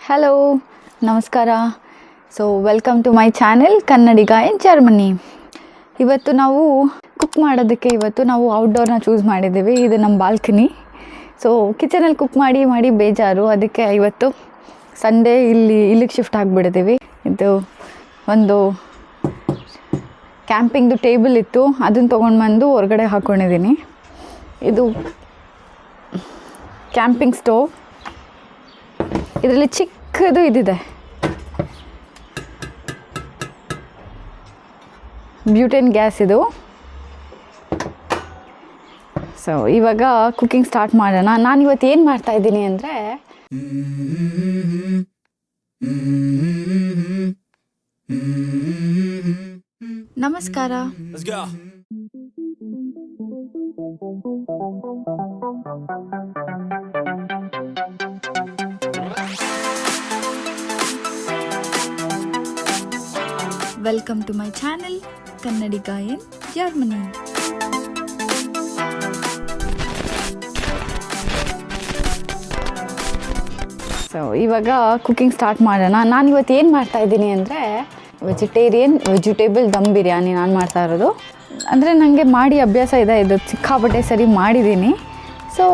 Hello, ನಮಸ್ಕಾರ. So welcome to my channel Kannadiga in Germany. ಇವತ್ತು ನಾವು ಕುಕ್ ಮಾಡೋದಕ್ಕೆ ನಾವು ಔಟ್ಡೋರ್ನ ಚೂಸ್ ಮಾಡಿದ್ದೀವಿ. ಇದು ನಮ್ಮ ಬಾಲ್ಕನಿ. ಸೊ ಕಿಚನಲ್ಲಿ ಕುಕ್ ಮಾಡಿ ಬೇಜಾರು. ಅದಕ್ಕೆ ಇವತ್ತು ಸಂಡೇ ಇಲ್ಲಿಗೆ ಶಿಫ್ಟ್ ಆಗಿಬಿಡ್ತೀವಿ. ಇದು ಒಂದು ಕ್ಯಾಂಪಿಂಗ್ದು ಟೇಬಲ್ ಇತ್ತು, ಅದನ್ನು ತೊಗೊಂಡು ಬಂದು ಹೊರಗಡೆ ಹಾಕ್ಕೊಂಡಿದ್ದೀನಿ. ಇದು ಕ್ಯಾಂಪಿಂಗ್ ಸ್ಟೋವ್. ಇದರಲ್ಲಿ ಚಿಕ್ಕದು ಇದಿದೆ, ಬ್ಯೂಟೇನ್ ಗ್ಯಾಸ್ ಇದು. ಸೊ ಇವಾಗ ಕುಕಿಂಗ್ ಸ್ಟಾರ್ಟ್ ಮಾಡೋಣ. ನಾನು ಇವತ್ತು ಏನು ಮಾಡ್ತಾಯಿದ್ದೀನಿ ಅಂದರೆ, ನಮಸ್ಕಾರ. Welcome to my channel Kannadiga in Germany. So ಇವಾಗ ಕುಕಿಂಗ್ ಸ್ಟಾರ್ಟ್ ಮಾಡೋಣ. ನಾನು ಇವತ್ತು ಏನು ಮಾಡ್ತಾಯಿದ್ದೀನಿ ಅಂದರೆ, ವೆಜಿಟೇಬಲ್ ದಮ್ ಬಿರಿಯಾನಿ ನಾನು ಮಾಡ್ತಾ ಇರೋದು. ಅಂದರೆ ನನಗೆ ಮಾಡಿ ಅಭ್ಯಾಸ ಇದೆ, ಇದು ಸಿಕ್ಕಾಪಟ್ಟೆ ಸರಿ ಮಾಡಿದ್ದೀನಿ. ಸೊ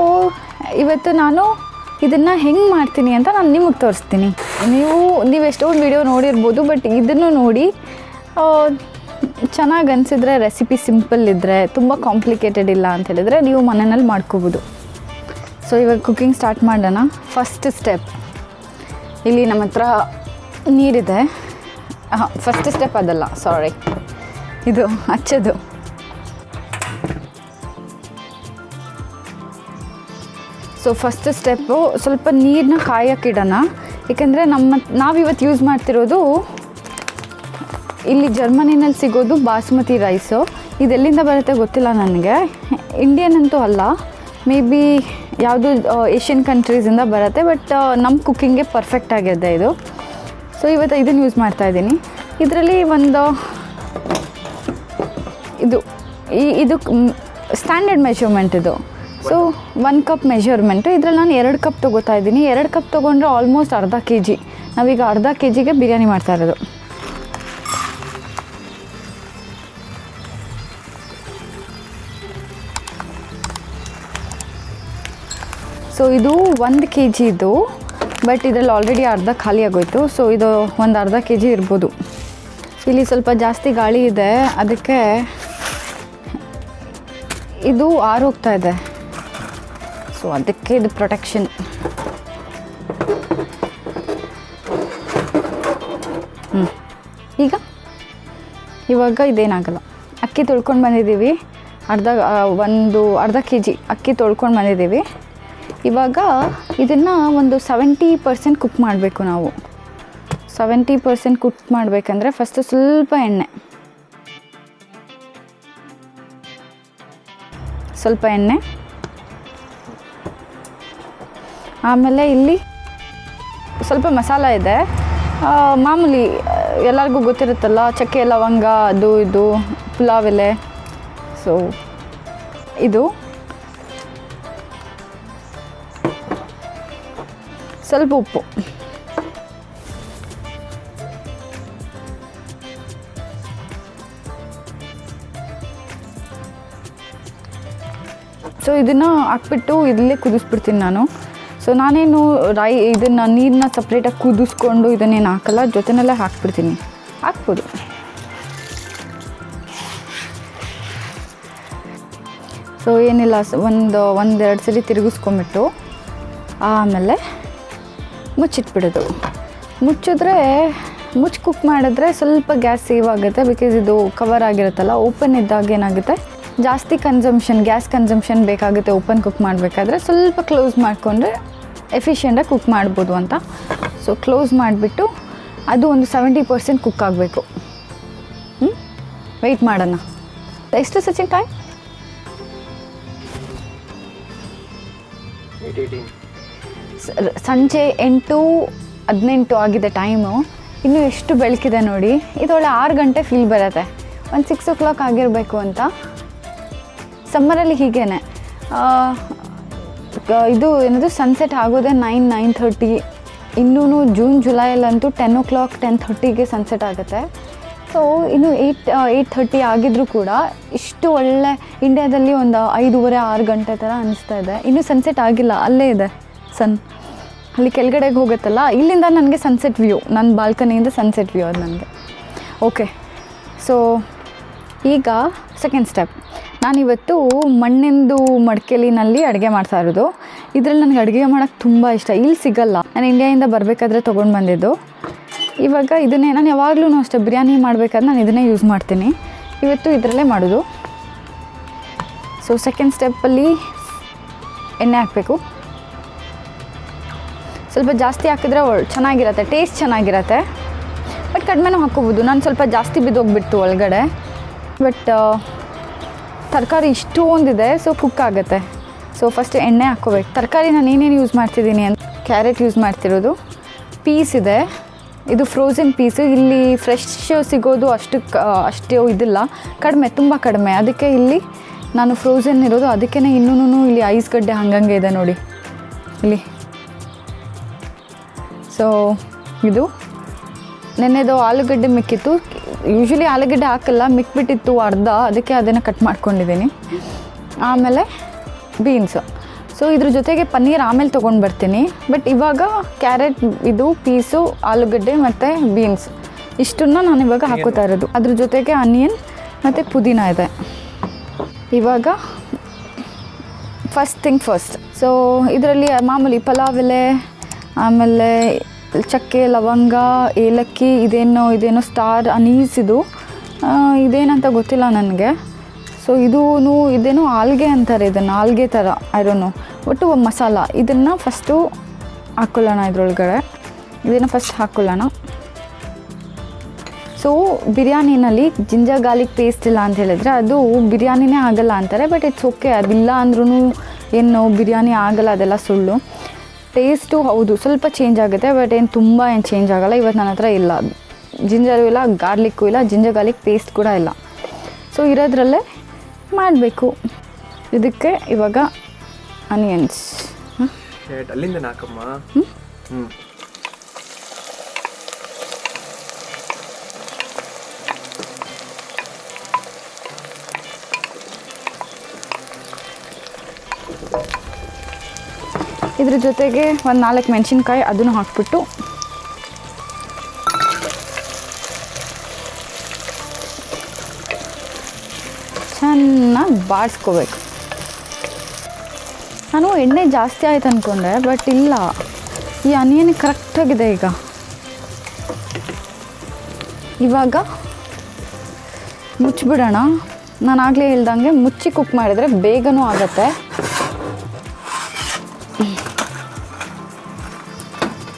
ಇವತ್ತು ನಾನು ಇದನ್ನು ಹೆಂಗೆ ಮಾಡ್ತೀನಿ ಅಂತ ನಾನು ನಿಮಗೆ ತೋರಿಸ್ತೀನಿ. ನೀವು ಎಷ್ಟೊಂದು ವಿಡಿಯೋ ನೋಡಿರ್ಬೋದು, ಬಟ್ ಇದನ್ನು ನೋಡಿ ಚೆನ್ನಾಗಿ ಅನಿಸಿದ್ರೆ, ರೆಸಿಪಿ ಸಿಂಪಲ್ ಇದ್ದರೆ, ತುಂಬ ಕಾಂಪ್ಲಿಕೇಟೆಡ್ ಇಲ್ಲ ಅಂತ ಹೇಳಿದರೆ ನೀವು ಮನೆಯಲ್ಲಿ ಮಾಡ್ಕೋಬೋದು. ಸೊ ಇವಾಗ ಕುಕಿಂಗ್ ಸ್ಟಾರ್ಟ್ ಮಾಡೋಣ. ಫಸ್ಟ್ ಸ್ಟೆಪ್, ಇಲ್ಲಿ ನಮ್ಮ ಹತ್ರ ನೀರಿದೆ. ಫಸ್ಟ್ ಸ್ಟೆಪ್ ಅದಲ್ಲ, ಸಾರಿ, ಇದು ಹಚ್ಚೋದು. ಸೊ ಫಸ್ಟ್ ಸ್ಟೆಪ್ಪು, ಸ್ವಲ್ಪ ನೀರನ್ನ ಕಾಯೋಕ್ಕಿಡೋಣ. ಏಕೆಂದರೆ ನಾವಿವತ್ತು ಯೂಸ್ ಮಾಡ್ತಿರೋದು ಇಲ್ಲಿ ಜರ್ಮನಿನಲ್ಲಿ ಸಿಗೋದು ಬಾಸುಮತಿ ರೈಸು. ಇದೆಲ್ಲಿಂದ ಬರುತ್ತೆ ಗೊತ್ತಿಲ್ಲ ನನಗೆ, ಇಂಡಿಯನ್ ಅಂತೂ ಅಲ್ಲ, ಮೇ ಬಿ ಯಾವುದು ಏಷ್ಯನ್ ಕಂಟ್ರೀಸಿಂದ ಬರುತ್ತೆ. ಬಟ್ ನಮ್ಮ ಕುಕ್ಕಿಂಗ್ಗೆ ಪರ್ಫೆಕ್ಟ್ ಆಗಿದೆ ಇದು. ಸೊ ಇವತ್ತು ಇದನ್ನು ಯೂಸ್ ಮಾಡ್ತಾಯಿದ್ದೀನಿ. ಇದರಲ್ಲಿ ಇದು ಸ್ಟ್ಯಾಂಡರ್ಡ್ ಮೆಷರ್ಮೆಂಟ್ ಇದು. So 1 cup measurement. ಇದರಲ್ಲಿ ನಾನು 2 ಕಪ್ ತೊಗೋತಾ ಇದ್ದೀನಿ. 2 ಕಪ್ ತೊಗೊಂಡ್ರೆ ಆಲ್ಮೋಸ್ಟ್ ಅರ್ಧ kg. ನಾವೀಗ ಅರ್ಧ kgಗೆ ಬಿರಿಯಾನಿ ಮಾಡ್ತಾ ಇರೋದು. ಸೊ ಇದು 1 kg ಇದು, ಬಟ್ ಇದರಲ್ಲಿ ಆಲ್ರೆಡಿ ಅರ್ಧ ಖಾಲಿ ಆಗೋಯ್ತು. ಸೊ ಇದು ಒಂದು ಅರ್ಧ kg ಇರ್ಬೋದು. ಇಲ್ಲಿ ಸ್ವಲ್ಪ ಜಾಸ್ತಿ ಗಾಳಿ ಇದೆ, ಅದಕ್ಕೆ ಇದು ಆರೋಗ್ತಾ ಇದೆ. ಸೊ ಅದಕ್ಕೆ ಇದು ಪ್ರೊಟೆಕ್ಷನ್. ಇವಾಗ ಇದೇನಾಗಲ್ಲ. ಅಕ್ಕಿ ತೊಳ್ಕೊಂಡು ಬಂದಿದ್ದೀವಿ, ಅರ್ಧ kg ಅಕ್ಕಿ ತೊಳ್ಕೊಂಡು ಬಂದಿದ್ದೀವಿ. ಇವಾಗ ಇದನ್ನು ಒಂದು 70% ಕುಕ್ ಮಾಡಬೇಕು ನಾವು. 70% ಕುಕ್ ಮಾಡಬೇಕಂದ್ರೆ ಫಸ್ಟು ಸ್ವಲ್ಪ ಎಣ್ಣೆ, ಆಮೇಲೆ ಇಲ್ಲಿ ಸ್ವಲ್ಪ ಮಸಾಲ ಇದೆ. ಮಾಮೂಲಿ ಎಲ್ಲರಿಗೂ ಗೊತ್ತಿರುತ್ತಲ್ಲ, ಚಕ್ಕೆ ಲವಂಗ, ಅದು ಇದು, ಪುಲಾವ್ ಎಲೆ. ಸೊ ಇದು ಸ್ವಲ್ಪ ಉಪ್ಪು. ಸೊ ಇದನ್ನು ಹಾಕ್ಬಿಟ್ಟು ಇಲ್ಲೇ ಕುದಿಸ್ಬಿಡ್ತೀನಿ ನಾನು. ಸೊ ನಾನೇನು ಇದನ್ನು ನೀರನ್ನ ಸಪ್ರೇಟಾಗಿ ಕುದಿಸ್ಕೊಂಡು ಇದನ್ನೇನು ಹಾಕಲ್ಲ, ಜೊತೆಯಲ್ಲೇ ಹಾಕ್ಬಿಡ್ತೀನಿ. ಹಾಕ್ಬೋದು. ಸೊ ಏನಿಲ್ಲ, ಒಂದೆರಡು ಸರಿ ತಿರುಗಿಸ್ಕೊಂಬಿಟ್ಟು ಆಮೇಲೆ ಮುಚ್ಚಿಟ್ಬಿಡೋದು. ಮುಚ್ಚಿ ಕುಕ್ ಮಾಡಿದ್ರೆ ಸ್ವಲ್ಪ ಗ್ಯಾಸ್ ಸೇವ್ ಆಗುತ್ತೆ. ಬಿಕಾಸ್ ಇದು ಕವರ್ ಆಗಿರುತ್ತಲ್ಲ. ಓಪನ್ ಇದ್ದಾಗ ಏನಾಗುತ್ತೆ, ಜಾಸ್ತಿ ಗ್ಯಾಸ್ ಕನ್ಸಂಪ್ಷನ್ ಬೇಕಾಗುತ್ತೆ. ಓಪನ್ ಕುಕ್ ಮಾಡಬೇಕಾದ್ರೆ ಸ್ವಲ್ಪ ಕ್ಲೋಸ್ ಮಾಡಿಕೊಂಡ್ರೆ ಎಫಿಷಿಯೆಂಟಾಗಿ ಕುಕ್ ಮಾಡ್ಬೋದು ಅಂತ. ಸೊ ಕ್ಲೋಸ್ ಮಾಡಿಬಿಟ್ಟು ಅದು ಒಂದು 70% ಕುಕ್ ಆಗಬೇಕು. ವೆಯ್ಟ್ ಮಾಡೋಣ. ಎಷ್ಟು ಸಚಿನ್ ಟೈಮ್? 8:18. ಸಂಜೆ 8:18 ಆಗಿದೆ ಟೈಮು. ಇನ್ನೂ ಎಷ್ಟು ಬೆಳಕಿದೆ ನೋಡಿ. ಇದೊಳ್ಳೆ 6 ಗಂಟೆ ಫೀಲ್ ಬರುತ್ತೆ. ಒಂದು 6 o'clock ಆಗಿರಬೇಕು ಅಂತ. ಸಮ್ಮರಲ್ಲಿ ಹೀಗೇ ಇದು ಏನದು ಸನ್ಸೆಟ್ ಆಗೋದೇ 9-9:30 ಇನ್ನೂ ಜೂನ್ ಜುಲೈಯಲ್ಲಂತೂ 10 o'clock 10:30ಗೆ ಸನ್ಸೆಟ್ ಆಗುತ್ತೆ. ಸೊ ಇನ್ನು 8:30 ಆಗಿದ್ರೂ ಕೂಡ ಇಷ್ಟು ಒಳ್ಳೆ ಇಂಡಿಯಾದಲ್ಲಿ ಒಂದು 5:30-6 ಗಂಟೆ ಥರ ಅನಿಸ್ತಾ ಇದೆ. ಇನ್ನೂ ಸನ್ಸೆಟ್ ಆಗಿಲ್ಲ, ಅಲ್ಲೇ ಇದೆ ಅಲ್ಲಿ ಕೆಳಗಡೆಗೆ ಹೋಗುತ್ತಲ್ಲ, ಇಲ್ಲಿಂದ ನನಗೆ ಸನ್ಸೆಟ್ ವ್ಯೂ, ನನ್ನ ಬಾಲ್ಕನಿಯಿಂದ ಸನ್ಸೆಟ್ ವ್ಯೂ ಅದು ನನಗೆ. ಓಕೆ, ಸೊ ಈಗ ಸೆಕೆಂಡ್ ಸ್ಟೆಪ್. ನಾನಿವತ್ತು ಮಣ್ಣಿಂದು ಮಡಿಕೆಲಿನಲ್ಲಿ ಅಡುಗೆ ಮಾಡ್ತಾ ಇರೋದು. ಇದರಲ್ಲಿ ನನಗೆ ಅಡುಗೆ ಮಾಡೋಕ್ಕೆ ತುಂಬ ಇಷ್ಟ. ಇಲ್ಲಿ ಸಿಗಲ್ಲ, ನಾನು ಇಂಡಿಯಾದಿಂದ ಬರಬೇಕಾದ್ರೆ ತೊಗೊಂಡು ಬಂದಿದ್ದು. ಇವಾಗ ಇದನ್ನೇ ನಾನು ಯಾವಾಗಲೂ ಅಷ್ಟೇ ಬಿರಿಯಾನಿ ಮಾಡಬೇಕಾದ್ರೆ ನಾನು ಇದನ್ನೇ ಯೂಸ್ ಮಾಡ್ತೀನಿ. ಇವತ್ತು ಇದರಲ್ಲೇ ಮಾಡೋದು. ಸೊ ಸೆಕೆಂಡ್ ಸ್ಟೆಪ್ಪಲ್ಲಿ ಎಣ್ಣೆ ಹಾಕಬೇಕು. ಸ್ವಲ್ಪ ಜಾಸ್ತಿ ಹಾಕಿದ್ರೆ ಚೆನ್ನಾಗಿರತ್ತೆ, ಟೇಸ್ಟ್ ಚೆನ್ನಾಗಿರತ್ತೆ. ಬಟ್ ಕಡಿಮೆನೂ ಹಾಕ್ಕೋಬೋದು. ನಾನು ಸ್ವಲ್ಪ ಜಾಸ್ತಿ ಬಿದ್ದೋಗ್ಬಿಡ್ತು ಒಳಗಡೆ. ಬಟ್ ತರಕಾರಿ ಇಷ್ಟೊಂದಿದೆ, ಸೊ ಕುಕ್ ಆಗುತ್ತೆ. ಸೊ ಫಸ್ಟ್ ಎಣ್ಣೆ ಹಾಕ್ಕೋಬೇಕು. ತರಕಾರಿ ನಾನು ಏನೇನು ಯೂಸ್ ಮಾಡ್ತಿದ್ದೀನಿ ಅಂತ, ಕ್ಯಾರೆಟ್ ಯೂಸ್ ಮಾಡ್ತಿರೋದು, ಪೀಸ್ ಇದೆ, ಇದು ಫ್ರೋಝನ್ ಪೀಸು. ಇಲ್ಲಿ ಫ್ರೆಶ್ ಸಿಗೋದು ಅಷ್ಟು ಇದಿಲ್ಲ, ಕಡಿಮೆ, ತುಂಬ ಕಡಿಮೆ. ಅದಕ್ಕೆ ಇಲ್ಲಿ ನಾನು ಫ್ರೋಝನ್ ಇರೋದು. ಅದಕ್ಕೇ ಇನ್ನೂ ಇಲ್ಲಿ ಐಸ್ ಗಡ್ಡೆ ಹಂಗಂಗೆ ಇದೆ ನೋಡಿ ಇಲ್ಲಿ. ಸೊ ಇದು ನೆನ್ನೆದು ಆಲೂಗಡ್ಡೆ ಮಿಕ್ಕಿತ್ತು. ಯೂಶ್ವಲಿ ಆಲೂಗಡ್ಡೆ ಹಾಕಲ್ಲ, ಮಿಕ್ಬಿಟ್ಟಿತ್ತು ಅರ್ಧ, ಅದಕ್ಕೆ ಅದನ್ನು ಕಟ್ ಮಾಡ್ಕೊಂಡಿದ್ದೀನಿ. ಆಮೇಲೆ ಬೀನ್ಸು. ಸೊ ಇದ್ರ ಜೊತೆಗೆ ಪನ್ನೀರ್ ಆಮೇಲೆ ತೊಗೊಂಡು ಬರ್ತೀನಿ. ಬಟ್ ಇವಾಗ ಕ್ಯಾರೆಟ್, ಇದು ಪೀಸು, ಆಲೂಗಡ್ಡೆ ಮತ್ತು ಬೀನ್ಸ್ ಇಷ್ಟನ್ನು ನಾನು ಇವಾಗ ಹಾಕೋತಾ ಇರೋದು. ಅದ್ರ ಜೊತೆಗೆ ಆನಿಯನ್ ಮತ್ತು ಪುದೀನ ಇದೆ. ಇವಾಗ ಫಸ್ಟ್ ಥಿಂಗ್ ಫಸ್ಟ್. ಸೊ ಇದರಲ್ಲಿ ಮಾಮೂಲಿ ಪಲಾವ್ ಎಲೆ, ಆಮೇಲೆ ಚಕ್ಕೆ, ಲವಂಗ, ಏಲಕ್ಕಿ, ಇದೇನೋ ಸ್ಟಾರ್ ಅನೀಸ್, ಇದೇನಂತ ಗೊತ್ತಿಲ್ಲ ನನಗೆ. ಸೊ ಇದೇನೋ ಆಲ್ಗೆ ಅಂತಾರೆ, ಇದನ್ನು ಆಲ್ಗೆ ಥರ, ಐರೋನು. ಒಟ್ಟು ಮಸಾಲ ಇದನ್ನು ಫಸ್ಟು ಹಾಕ್ಕೊಳ್ಳೋಣ ಇದರೊಳಗಡೆ. ಇದನ್ನು ಫಸ್ಟ್ ಹಾಕ್ಕೊಳ್ಳೋಣ. ಸೊ ಬಿರಿಯಾನಿನಲ್ಲಿ ಜಿಂಜರ್ ಗಾರ್ಲಿಕ್ ಪೇಸ್ಟ್ ಇಲ್ಲ ಅಂತ ಹೇಳಿದ್ರೆ ಅದು ಬಿರಿಯಾನಿನೇ ಆಗಲ್ಲ ಅಂತಾರೆ. ಬಟ್ ಇಟ್ಸ್ ಓಕೆ, ಅದಿಲ್ಲ ಅಂದ್ರೂ ಏನು ಬಿರಿಯಾನಿ ಆಗಲ್ಲ, ಅದೆಲ್ಲ ಸುಳ್ಳು. ಟೇಸ್ಟು ಹೌದು ಸ್ವಲ್ಪ ಚೇಂಜ್ ಆಗುತ್ತೆ, ಬಟ್ ತುಂಬ ಚೇಂಜ್ ಆಗೋಲ್ಲ. ಇವತ್ತು ನನ್ನ ಹತ್ರ ಇಲ್ಲ, ಜಿಂಜರು ಇಲ್ಲ, ಗಾರ್ಲಿಕ್ಕು ಇಲ್ಲ, ಜಿಂಜರ್ ಗಾರ್ಲಿಕ್ ಪೇಸ್ಟ್ ಕೂಡ ಇಲ್ಲ. ಸೊ ಇರೋದ್ರಲ್ಲೇ ಮಾಡಬೇಕು. ಇದಕ್ಕೆ ಇವಾಗ ಆನಿಯನ್ಸ್ ಅಲ್ಲಿಂದ ನಾಕಮ್ಮ. ಇದ್ರ ಜೊತೆಗೆ ಒಂದು 4 ಮೆಣಸಿನ್ಕಾಯಿ ಅದನ್ನು ಹಾಕ್ಬಿಟ್ಟು ಚೆನ್ನಾಗಿ ಬಾಡಿಸ್ಕೋಬೇಕು. ನಾನು ಎಣ್ಣೆ ಜಾಸ್ತಿ ಆಯ್ತು ಅಂದ್ಕೊಂಡೆ, ಬಟ್ ಇಲ್ಲ, ಈ ಆನಿಯನ್ ಕರೆಕ್ಟಾಗಿದೆ. ಇವಾಗ ಮುಚ್ಚಿಬಿಡೋಣ. ನಾನು ಆಗಲೇ ಹೇಳ್ದಂಗೆ ಮುಚ್ಚಿ ಕುಕ್ ಮಾಡಿದರೆ ಬೇಗನೂ ಆಗುತ್ತೆ,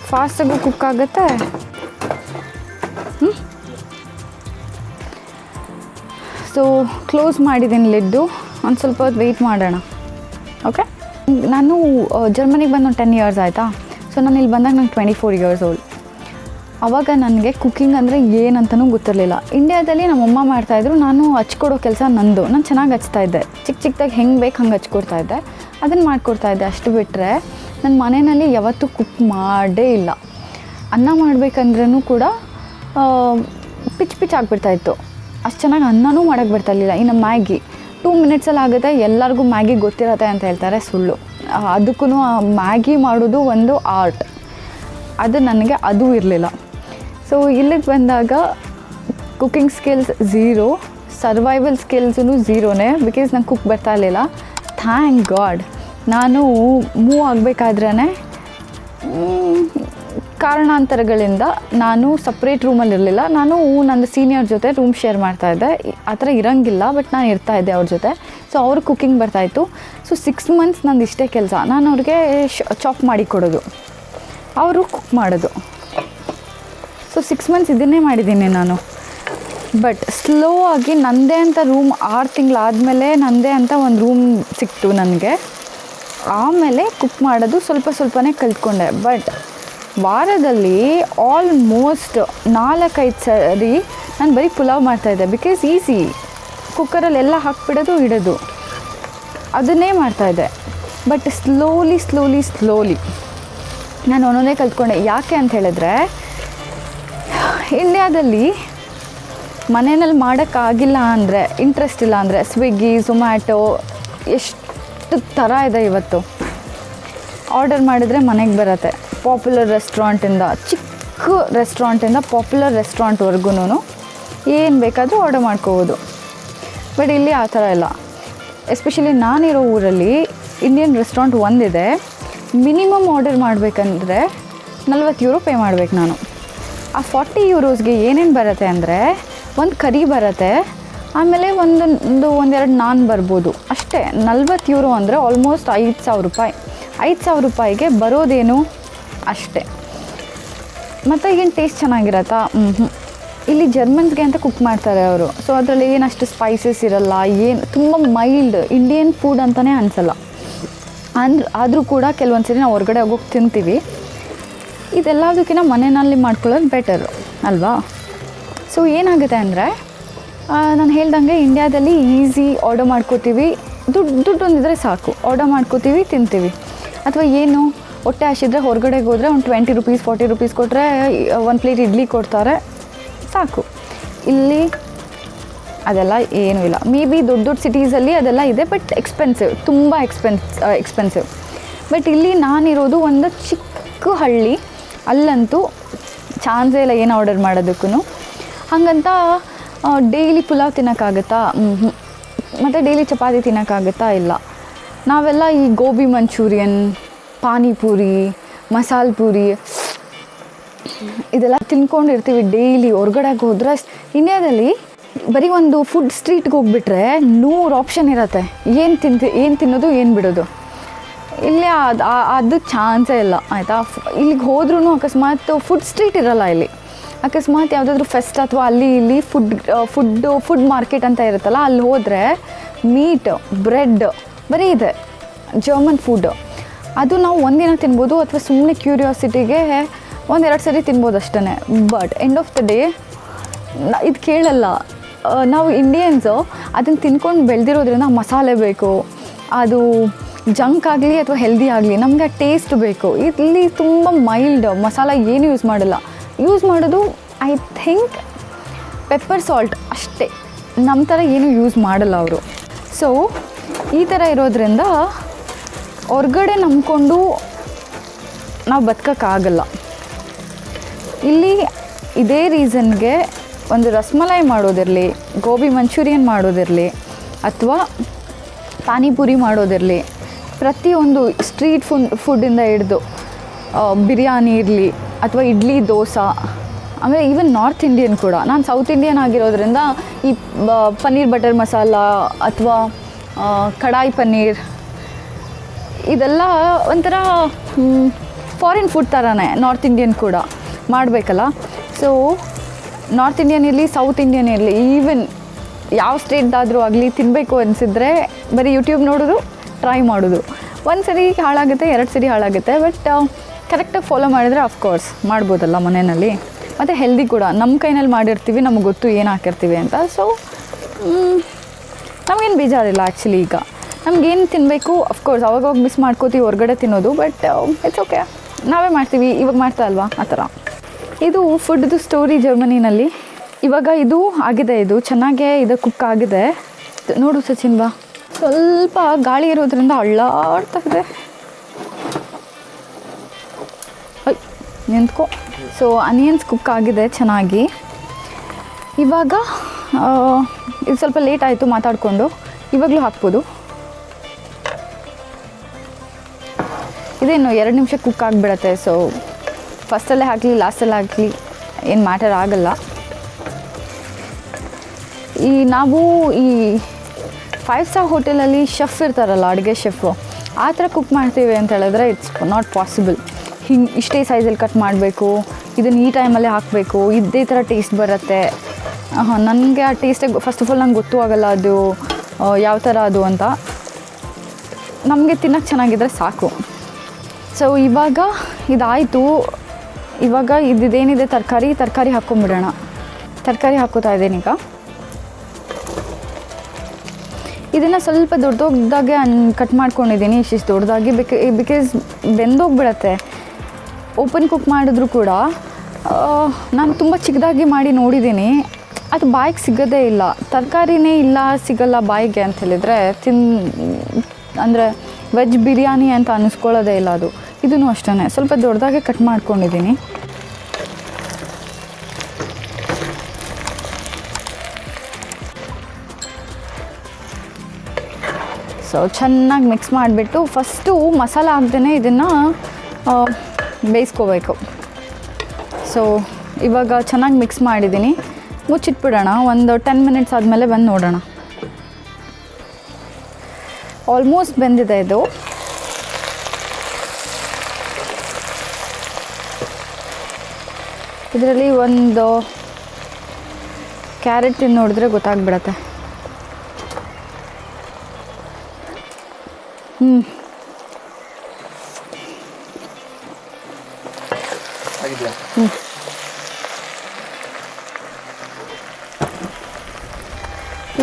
ಫಾಸ್ಟಾಗೂ ಕುಕ್ ಆಗುತ್ತೆ. ಸೊ ಕ್ಲೋಸ್ ಮಾಡಿದ್ದೀನಿ ಲಿಡ್ಡು. ಒಂದು ಸ್ವಲ್ಪ ಹೊತ್ತು ವೆಯ್ಟ್ ಮಾಡೋಣ. ಓಕೆ, ನಾನು ಜರ್ಮನಿಗೆ ಬಂದು ಒಂದು 10 years ಆಯಿತಾ. ಸೊ ನಾನು ಇಲ್ಲಿ ಬಂದಾಗ ನಂಗೆ 24 years old. ಆವಾಗ ನನಗೆ ಕುಕ್ಕಿಂಗ್ ಅಂದರೆ ಏನಂತನೂ ಗೊತ್ತಿರಲಿಲ್ಲ. ಇಂಡಿಯಾದಲ್ಲಿ ನಮ್ಮಮ್ಮ ಮಾಡ್ತಾಯಿದ್ರು, ನಾನು ಹಚ್ಕೊಡೋ ಕೆಲಸ ನಂದು. ನಾನು ಚೆನ್ನಾಗಿ ಹಚ್ತಾಯಿದ್ದೆ, ಚಿಕ್ಕದಾಗಿ ಹೆಂಗೆ ಬೇಕು ಹಂಗೆ ಹಚ್ಕೊಡ್ತಾಯಿದ್ದೆ, ಅದನ್ನು ಮಾಡಿಕೊಡ್ತಾಯಿದ್ದೆ. ಅಷ್ಟು ಬಿಟ್ಟರೆ ನನ್ನ ಮನೆಯಲ್ಲಿ ಯಾವತ್ತೂ ಕುಕ್ ಮಾಡೇ ಇಲ್ಲ. ಅನ್ನ ಮಾಡಬೇಕಂದ್ರೂ ಕೂಡ ಪಿಚ್ ಆಗಿಬಿಡ್ತಾಯಿತ್ತು, ಅಷ್ಟು ಚೆನ್ನಾಗಿ ಅನ್ನನೂ ಮಾಡೋಕ್ಕೆ ಬರ್ತಾಯಿರಲಿಲ್ಲ. ಇನ್ನು ಮ್ಯಾಗಿ 2 minutesಲ್ಲಿ ಆಗುತ್ತೆ, ಎಲ್ಲರಿಗೂ ಮ್ಯಾಗಿ ಗೊತ್ತಿರತ್ತೆ ಅಂತ ಹೇಳ್ತಾರೆ, ಸುಳ್ಳು. ಅದಕ್ಕೂ ಮ್ಯಾಗಿ ಮಾಡೋದು ಒಂದು ಆರ್ಟ್, ಅದು ನನಗೆ ಅದು ಇರಲಿಲ್ಲ. ಸೊ ಇಲ್ಲಿಗೆ ಬಂದಾಗ ಕುಕ್ಕಿಂಗ್ ಸ್ಕಿಲ್ಸ್ ಝೀರೋ, ಸರ್ವೈವಲ್ ಸ್ಕಿಲ್ಸೂ ಝೀರೋನೇ, ಬಿಕಾಸ್ ನಂಗೆ ಕುಕ್ ಬರ್ತಾ ಇರಲಿಲ್ಲ. Thank god. ನಾನು ಮೂವ್ ಆಗಬೇಕಾದ್ರೇ ಕಾರಣಾಂತರಗಳಿಂದ ನಾನು ಸಪ್ರೇಟ್ ರೂಮಲ್ಲಿರಲಿಲ್ಲ. ನಾನು ನನ್ನ ಸೀನಿಯರ್ ಜೊತೆ ರೂಮ್ ಶೇರ್ ಮಾಡ್ತಾಯಿದ್ದೆ. ಆ ಥರ ಇರೋಂಗಿಲ್ಲ, ಬಟ್ ನಾನು ಇರ್ತಾಯಿದ್ದೆ ಅವ್ರ ಜೊತೆ. ಸೊ ಅವ್ರು ಕುಕ್ಕಿಂಗ್ ಬರ್ತಾಯಿತ್ತು. ಸೊ 6 months ನಂದು ಇಷ್ಟೇ ಕೆಲಸ. ನಾನು ಅವ್ರಿಗೆ ಚಾಪ್ ಮಾಡಿ ಕೊಡೋದು, ಅವರು ಕುಕ್ ಮಾಡೋದು. ಸೊ 6 months ಇದನ್ನೇ ಮಾಡಿದ್ದೀನಿ ನಾನು. ಬಟ್ ಸ್ಲೋ ಆಗಿ ನನ್ನದೇ ಅಂತ ರೂಮ್ 6 ತಿಂಗಳಾದಮೇಲೆ ನನ್ನದೇ ಅಂತ ಒಂದು ರೂಮ್ ಸಿಕ್ತು ನನಗೆ. ಆಮೇಲೆ ಕುಕ್ ಮಾಡೋದು ಸ್ವಲ್ಪನೇ ಕಲ್ತ್ಕೊಂಡೆ. ಬಟ್ ವಾರದಲ್ಲಿ ಆಲ್ಮೋಸ್ಟ್ 4-5 ಸರಿ ನಾನು ಬರೀ ಪುಲಾವ್ ಮಾಡ್ತಾಯಿದ್ದೆ. ಬಿಕಾಸ್ ಈಸಿ, ಕುಕ್ಕರಲ್ಲಿ ಎಲ್ಲ ಹಾಕ್ಬಿಡೋದು ಇಡೋದು, ಅದನ್ನೇ ಮಾಡ್ತಾಯಿದ್ದೆ. ಬಟ್ ಸ್ಲೋಲಿ ನಾನು ಒಂದೊಂದೇ ಕಲ್ತ್ಕೊಂಡೆ. ಯಾಕೆ ಅಂತ ಹೇಳಿದ್ರೆ ಇಂಡ್ಯಾದಲ್ಲಿ ಮನೆಯಲ್ಲಿ ಮಾಡೋಕ್ಕಾಗಿಲ್ಲ ಅಂದರೆ, ಇಂಟ್ರೆಸ್ಟ್ ಇಲ್ಲ ಅಂದರೆ ಸ್ವಿಗ್ಗಿ, ಝೊಮ್ಯಾಟೊ ಎಷ್ಟು ಥರ ಇದೆ ಇವತ್ತು. ಆರ್ಡರ್ ಮಾಡಿದರೆ ಮನೆಗೆ ಬರುತ್ತೆ. ಪಾಪ್ಯುಲರ್ ರೆಸ್ಟೋರೆಂಟಿಂದ, ಚಿಕ್ಕ ರೆಸ್ಟೋರೆಂಟಿಂದ ಪಾಪ್ಯುಲರ್ ರೆಸ್ಟೋರೆಂಟ್ವರೆಗೂ ಏನು ಬೇಕಾದರೂ ಆರ್ಡರ್ ಮಾಡ್ಕೋಬೋದು. ಬಟ್ ಇಲ್ಲಿ ಆ ಥರ ಇಲ್ಲ. ಎಸ್ಪೆಷಲಿ ನಾನಿರೋ ಊರಲ್ಲಿ ಇಂಡಿಯನ್ ರೆಸ್ಟೋರೆಂಟ್ ಒಂದಿದೆ. ಮಿನಿಮಮ್ ಆರ್ಡರ್ ಮಾಡಬೇಕಂದ್ರೆ 40 ಯೂರೋ ಪೇ ಮಾಡಬೇಕು ನಾನು. ಆ 40 ಯೂರೋಸ್ಗೆ ಏನೇನು ಬರುತ್ತೆ ಅಂದರೆ, ಒಂದು ಕರಿ ಬರುತ್ತೆ, ಆಮೇಲೆ ಒಂದೆರಡು ನಾನ್ ಬರ್ಬೋದು ಅಷ್ಟೇ. 40 ಯೂರೋ ಅಂದರೆ ಆಲ್ಮೋಸ್ಟ್ 5,000 ರೂಪಾಯಿ. 5,000 ರೂಪಾಯಿಗೆ ಬರೋದೇನು ಅಷ್ಟೇ. ಮತ್ತು ಏನು ಟೇಸ್ಟ್ ಚೆನ್ನಾಗಿರತ್ತಾ? ಇಲ್ಲಿ ಜರ್ಮನ್ಸ್ಗೆ ಅಂತ ಕುಕ್ ಮಾಡ್ತಾರೆ ಅವರು. ಸೊ ಅದರಲ್ಲಿ ಏನಷ್ಟು ಸ್ಪೈಸಸ್ ಇರಲ್ಲ, ಏನು ತುಂಬ ಮೈಲ್ಡ್ ಇಂಡಿಯನ್ ಫುಡ್ ಅಂತಲೇ ಅನಿಸಲ್ಲ. ಆದರೂ ಕೂಡ ಕೆಲವೊಂದು ಸರಿ ನಾವು ಹೊರಗಡೆ ಹೋಗೋಕೆ ತಿಂತೀವಿ. ಇದೆಲ್ಲದಕ್ಕಿಂತ ಮನೆಯಲ್ಲಿ ಮಾಡ್ಕೊಳ್ಳೋದು ಬೆಟರು ಅಲ್ವಾ? ಸೊ ಏನಾಗುತ್ತೆ ಅಂದರೆ, ನಾನು ಹೇಳ್ದಂಗೆ ಇಂಡ್ಯಾದಲ್ಲಿ ಈಸಿ ಆರ್ಡರ್ ಮಾಡ್ಕೋತೀವಿ. ದುಡ್ಡು ಒಂದಿದ್ರೆ ಸಾಕು, ಆರ್ಡರ್ ಮಾಡ್ಕೋತೀವಿ, ತಿಂತೀವಿ. ಅಥವಾ ಏನು ಹೊಟ್ಟೆ ಹಸಿದ್ರೆ ಹೊರಗಡೆಗೆ ಹೋದರೆ ಒಂದು 20 ರೂಪೀಸ್ 40 ರೂಪೀಸ್ ಕೊಟ್ಟರೆ ಒಂದು ಪ್ಲೇಟ್ ಇಡ್ಲಿ ಕೊಡ್ತಾರೆ, ಸಾಕು. ಇಲ್ಲಿ ಅದೆಲ್ಲ ಏನೂ ಇಲ್ಲ. ಮೇ ಬಿ ದೊಡ್ಡ ಸಿಟೀಸಲ್ಲಿ ಅದೆಲ್ಲ ಇದೆ, ಬಟ್ ಎಕ್ಸ್ಪೆನ್ಸಿವ್, ತುಂಬ ಎಕ್ಸ್ಪೆನ್ಸಿವ್. ಬಟ್ ಇಲ್ಲಿ ನಾನಿರೋದು ಒಂದು ಚಿಕ್ಕ ಹಳ್ಳಿ, ಅಲ್ಲಂತೂ ಚಾನ್ಸೇ ಇಲ್ಲ ಏನು ಆರ್ಡರ್ ಮಾಡೋದಕ್ಕೂ. ಹಾಗಂತ ಡೈಲಿ ಪುಲಾವ್ ತಿನ್ನೋಕ್ಕಾಗುತ್ತಾ? ಮತ್ತು ಡೈಲಿ ಚಪಾತಿ ತಿನ್ನೋಕ್ಕಾಗುತ್ತಾ? ಇಲ್ಲ. ನಾವೆಲ್ಲ ಈ ಗೋಬಿ ಮಂಚೂರಿಯನ್, ಪಾನಿಪುರಿ, ಮಸಾಲೆ ಪೂರಿ ಇದೆಲ್ಲ ತಿನ್ಕೊಂಡಿರ್ತೀವಿ ಡೈಲಿ. ಹೊರ್ಗಡೆಗೆ ಹೋದರೆ ಇಂಡ್ಯಾದಲ್ಲಿ ಬರೀ ಒಂದು ಫುಡ್ ಸ್ಟ್ರೀಟ್ಗೆ ಹೋಗ್ಬಿಟ್ರೆ 100 ಆಪ್ಷನ್ ಇರುತ್ತೆ. ಏನು ತಿನ್ನೋದು, ಏನು ಬಿಡೋದು. ಇಲ್ಲಿ ಅದು ಚಾನ್ಸೇ ಇಲ್ಲ, ಆಯಿತಾ? ಇಲ್ಲಿಗೆ ಹೋದ್ರೂ ಅಕಸ್ಮಾತ್ ಫುಡ್ ಸ್ಟ್ರೀಟ್ ಇರಲ್ಲ ಇಲ್ಲಿ. ಅಕಸ್ಮಾತ್ ಯಾವುದಾದ್ರೂ ಫೆಸ್ಟ್ ಅಥವಾ ಅಲ್ಲಿ ಇಲ್ಲಿ ಫುಡ್ ಮಾರ್ಕೆಟ್ ಅಂತ ಇರುತ್ತಲ್ಲ, ಅಲ್ಲಿ ಹೋದರೆ ಮೀಟ್, ಬ್ರೆಡ್ ಬರೀ ಇದೆ, ಜರ್ಮನ್ ಫುಡ್. ಅದು ನಾವು ಒಂದಿನ ತಿನ್ಬೋದು, ಅಥವಾ ಸುಮ್ಮನೆ ಕ್ಯೂರಿಯಾಸಿಟಿಗೆ 1-2 ಸರಿ ತಿನ್ಬೋದು ಅಷ್ಟೇ. But end of the day ಇದು ಕೇಳಲ್ಲ. ನಾವು ಇಂಡಿಯನ್ಸು ಅದನ್ನು ತಿನ್ಕೊಂಡು ಬೆಳೆದಿರೋದ್ರಿಂದ ಮಸಾಲೆ ಬೇಕು, ಅದು ಜಂಕ್ ಆಗಲಿ ಅಥವಾ ಹೆಲ್ದಿ ಆಗಲಿ, ನಮಗೆ ಆ ಟೇಸ್ಟ್ ಬೇಕು. ಇಲ್ಲಿ ತುಂಬ ಮೈಲ್ಡ್ ಮಸಾಲ ಏನು ಯೂಸ್ ಮಾಡಲ್ಲ. ಯೂಸ್ ಮಾಡೋದು ಐ ಥಿಂಕ್ ಪೆಪ್ಪರ್ ಸಾಲ್ಟ್ ಅಷ್ಟೇ. ನಮ್ಮ ಥರ ಏನೂ ಯೂಸ್ ಮಾಡಲ್ಲ ಅವರು. ಸೊ ಈ ಥರ ಇರೋದ್ರಿಂದ ಹೊರ್ಗಡೆ ನಂಬ್ಕೊಂಡು ನಾವು ಬದುಕೋಕ್ಕಾಗಲ್ಲ. ಇಲ್ಲಿ ಇದೇ ರೀಸನ್ಗೆ ಒಂದು ರಸಮಲೈ ಮಾಡೋದಿರಲಿ, ಗೋಬಿ ಮಂಚೂರಿಯನ್ ಮಾಡೋದಿರಲಿ, ಅಥವಾ ಪಾನಿಪುರಿ ಮಾಡೋದಿರಲಿ, ಪ್ರತಿಯೊಂದು ಸ್ಟ್ರೀಟ್ ಫುಡ್ಡಿಂದ ಹಿಡ್ದು ಬಿರಿಯಾನಿ ಇರಲಿ, ಅಥವಾ ಇಡ್ಲಿ, ದೋಸೆ, ಆಮೇಲೆ ಈವನ್ ನಾರ್ತ್ ಇಂಡಿಯನ್ ಕೂಡ. ನಾನು ಸೌತ್ ಇಂಡಿಯನ್ ಆಗಿರೋದ್ರಿಂದ ಈ ಪನ್ನೀರ್ ಬಟರ್ ಮಸಾಲ ಅಥವಾ ಕಡಾಯಿ ಪನ್ನೀರ್ ಇದೆಲ್ಲ ಒಂಥರ ಫಾರಿನ್ ಫುಡ್ ಥರನೇ ನಾರ್ತ್ ಇಂಡಿಯನ್ ಕೂಡ ಮಾಡಬೇಕಲ್ಲ. ಸೊ ನಾರ್ತ್ ಇಂಡಿಯನ್ ಇರಲಿ, ಸೌತ್ ಇಂಡಿಯನ್ ಇರಲಿ, ಈವನ್ ಯಾವ ಸ್ಟೇಟ್ದಾದರೂ ಆಗಲಿ ತಿನ್ನಬೇಕು ಅನಿಸಿದ್ರೆ ಬರೀ ಯೂಟ್ಯೂಬ್ ನೋಡೋದು, ಟ್ರೈ ಮಾಡೋದು. 1 ಸರಿ ಹಾಳಾಗುತ್ತೆ, 2 ಸರಿ ಹಾಳಾಗುತ್ತೆ. ಬಟ್ ಕರೆಕ್ಟಾಗಿ ಫಾಲೋ ಮಾಡಿದರೆ ಅಫ್ಕೋರ್ಸ್ ಮಾಡ್ಬೋದಲ್ಲ ಮನೆಯಲ್ಲಿ. ಮತ್ತು ಹೆಲ್ದಿ ಕೂಡ. ನಮ್ಮ ಕೈನಲ್ಲಿ ಮಾಡಿರ್ತೀವಿ, ನಮಗೆ ಗೊತ್ತು ಏನು ಹಾಕಿರ್ತೀವಿ ಅಂತ. ಸೊ ನಮಗೇನು ಬೇಜಾರಿಲ್ಲ ಆ್ಯಕ್ಚುಲಿ. ಈಗ ನಮಗೇನು ತಿನ್ನಬೇಕು ಅಫ್ಕೋರ್ಸ್ ಅವಾಗವಾಗ ಮಿಸ್ ಮಾಡ್ಕೋತೀವಿ ಹೊರಗಡೆ ತಿನ್ನೋದು. ಬಟ್ ಇಟ್ಸ್ ಓಕೆ, ನಾವೇ ಮಾಡ್ತೀವಿ, ಇವಾಗ ಮಾಡ್ತಾ ಅಲ್ವಾ ಆ ಥರ. ಇದು ಫುಡ್ದು ಸ್ಟೋರಿ ಜರ್ಮನಿನಲ್ಲಿ. ಇವಾಗ ಇದು ಆಗಿದೆ, ಇದು ಚೆನ್ನಾಗೇ ಇದು ಕುಕ್ ಆಗಿದೆ. ನೋಡು ಸಚಿನ್ ಬಾ, ಸ್ವಲ್ಪ ಗಾಳಿ ಇರೋದ್ರಿಂದ ಅಳ್ಳಾಡ್ತಾಯಿದೆ. ನಿಂತ್ಕೋ. ಸೊ ಅನಿಯನ್ಸ್ ಕುಕ್ ಆಗಿದೆ ಚೆನ್ನಾಗಿ. ಇವಾಗ ಇದು ಸ್ವಲ್ಪ ಲೇಟ್ ಆಯಿತು ಮಾತಾಡಿಕೊಂಡು, ಇವಾಗಲೂ ಹಾಕ್ಬೋದು. ಇದೇನು 2 ನಿಮಿಷ ಕುಕ್ ಆಗಿಬಿಡತ್ತೆ. ಸೊ ಫಸ್ಟಲ್ಲೇ ಹಾಕಲಿ ಲಾಸ್ಟಲ್ಲೇ ಹಾಕಲಿ ಏನು ಮ್ಯಾಟರ್ ಆಗಲ್ಲ. ನಾವು ಈ 5 ಸ್ಟಾರ್ ಹೋಟೆಲಲ್ಲಿ ಶೆಫ್ ಇರ್ತಾರಲ್ಲ, ಅಡುಗೆ ಶೆಫು, ಆ ಥರ ಕುಕ್ ಮಾಡ್ತೀವಿ ಅಂತ ಹೇಳಿದ್ರೆ ಇಟ್ಸ್ ನಾಟ್ ಪಾಸಿಬಲ್. ಇಷ್ಟೇ ಸೈಜಲ್ಲಿ ಕಟ್ ಮಾಡಬೇಕು, ಇದನ್ನು ಈ ಟೈಮಲ್ಲೇ ಹಾಕಬೇಕು, ಇದೇ ಥರ ಟೇಸ್ಟ್ ಬರುತ್ತೆ. ನನಗೆ ಆ ಟೇಸ್ಟಾಗಿ ಫಸ್ಟ್ ಆಫ್ ಆಲ್ ನಂಗೆ ಗೊತ್ತೂ ಆಗಲ್ಲ ಅದು ಯಾವ ಥರ ಅದು ಅಂತ. ನಮಗೆ ತಿನ್ನೋಕ್ಕೆ ಚೆನ್ನಾಗಿದ್ದರೆ ಸಾಕು. ಸೊ ಇವಾಗ ಇದಾಯಿತು. ಇವಾಗ ಇದೇನಿದೆ ತರಕಾರಿ ಹಾಕ್ಕೊಂಬಿಡೋಣ. ತರಕಾರಿ ಹಾಕ್ಕೋತಾ ಇದ್ದೀನಿ ಈಗ. ಇದನ್ನು ಸ್ವಲ್ಪ ದೊಡ್ಡದಾಗೆ ಕಟ್ ಮಾಡ್ಕೊಂಡಿದ್ದೀನಿ, ಇಷ್ಟಿಷ್ಟು ದೊಡ್ಡದಾಗಿ. ಬಿಕಾಸ್ ಬೆಂದೋಗ್ಬಿಡತ್ತೆ. ಓಪನ್ ಕುಕ್ ಮಾಡಿದ್ರು ಕೂಡ ನಾನು ತುಂಬ ಚಿಕ್ಕದಾಗಿ ಮಾಡಿ ನೋಡಿದ್ದೀನಿ, ಅದು ಬಾಯಿಗೆ ಸಿಗೋದೇ ಇಲ್ಲ. ತರಕಾರಿನೇ ಇಲ್ಲ ಸಿಗಲ್ಲ ಬಾಯಿಗೆ ಅಂತ ಹೇಳಿದರೆ ಅಂದರೆ ವೆಜ್ ಬಿರಿಯಾನಿ ಅಂತ ಅನ್ನಿಸ್ಕೊಳ್ಳೋದೇ ಇಲ್ಲ ಅದು. ಇದೂ ಅಷ್ಟೇ ಸ್ವಲ್ಪ ದೊಡ್ಡದಾಗೆ ಕಟ್ ಮಾಡ್ಕೊಂಡಿದ್ದೀನಿ. ಸೊ ಚೆನ್ನಾಗಿ ಮಿಕ್ಸ್ ಮಾಡಿಬಿಟ್ಟು ಫಸ್ಟು ಮಸಾಲ ಹಾಕ್ದೇ ಇದನ್ನು ಬೇಯಿಸ್ಕೋಬೇಕು. ಸೊ ಇವಾಗ ಚೆನ್ನಾಗಿ ಮಿಕ್ಸ್ ಮಾಡಿದ್ದೀನಿ. ಮುಚ್ಚಿಟ್ಬಿಡೋಣ. ಒಂದು 10 ಮಿನಿಟ್ಸ್ ಆದಮೇಲೆ ಬಂದು ನೋಡೋಣ. ಆಲ್ಮೋಸ್ಟ್ ಬೆಂದಿದೆ ಇದು. ಇದರಲ್ಲಿ ಒಂದು ಕ್ಯಾರೆಟ್ ತಿಂದು ನೋಡಿದ್ರೆ ಗೊತ್ತಾಗ್ಬಿಡತ್ತೆ.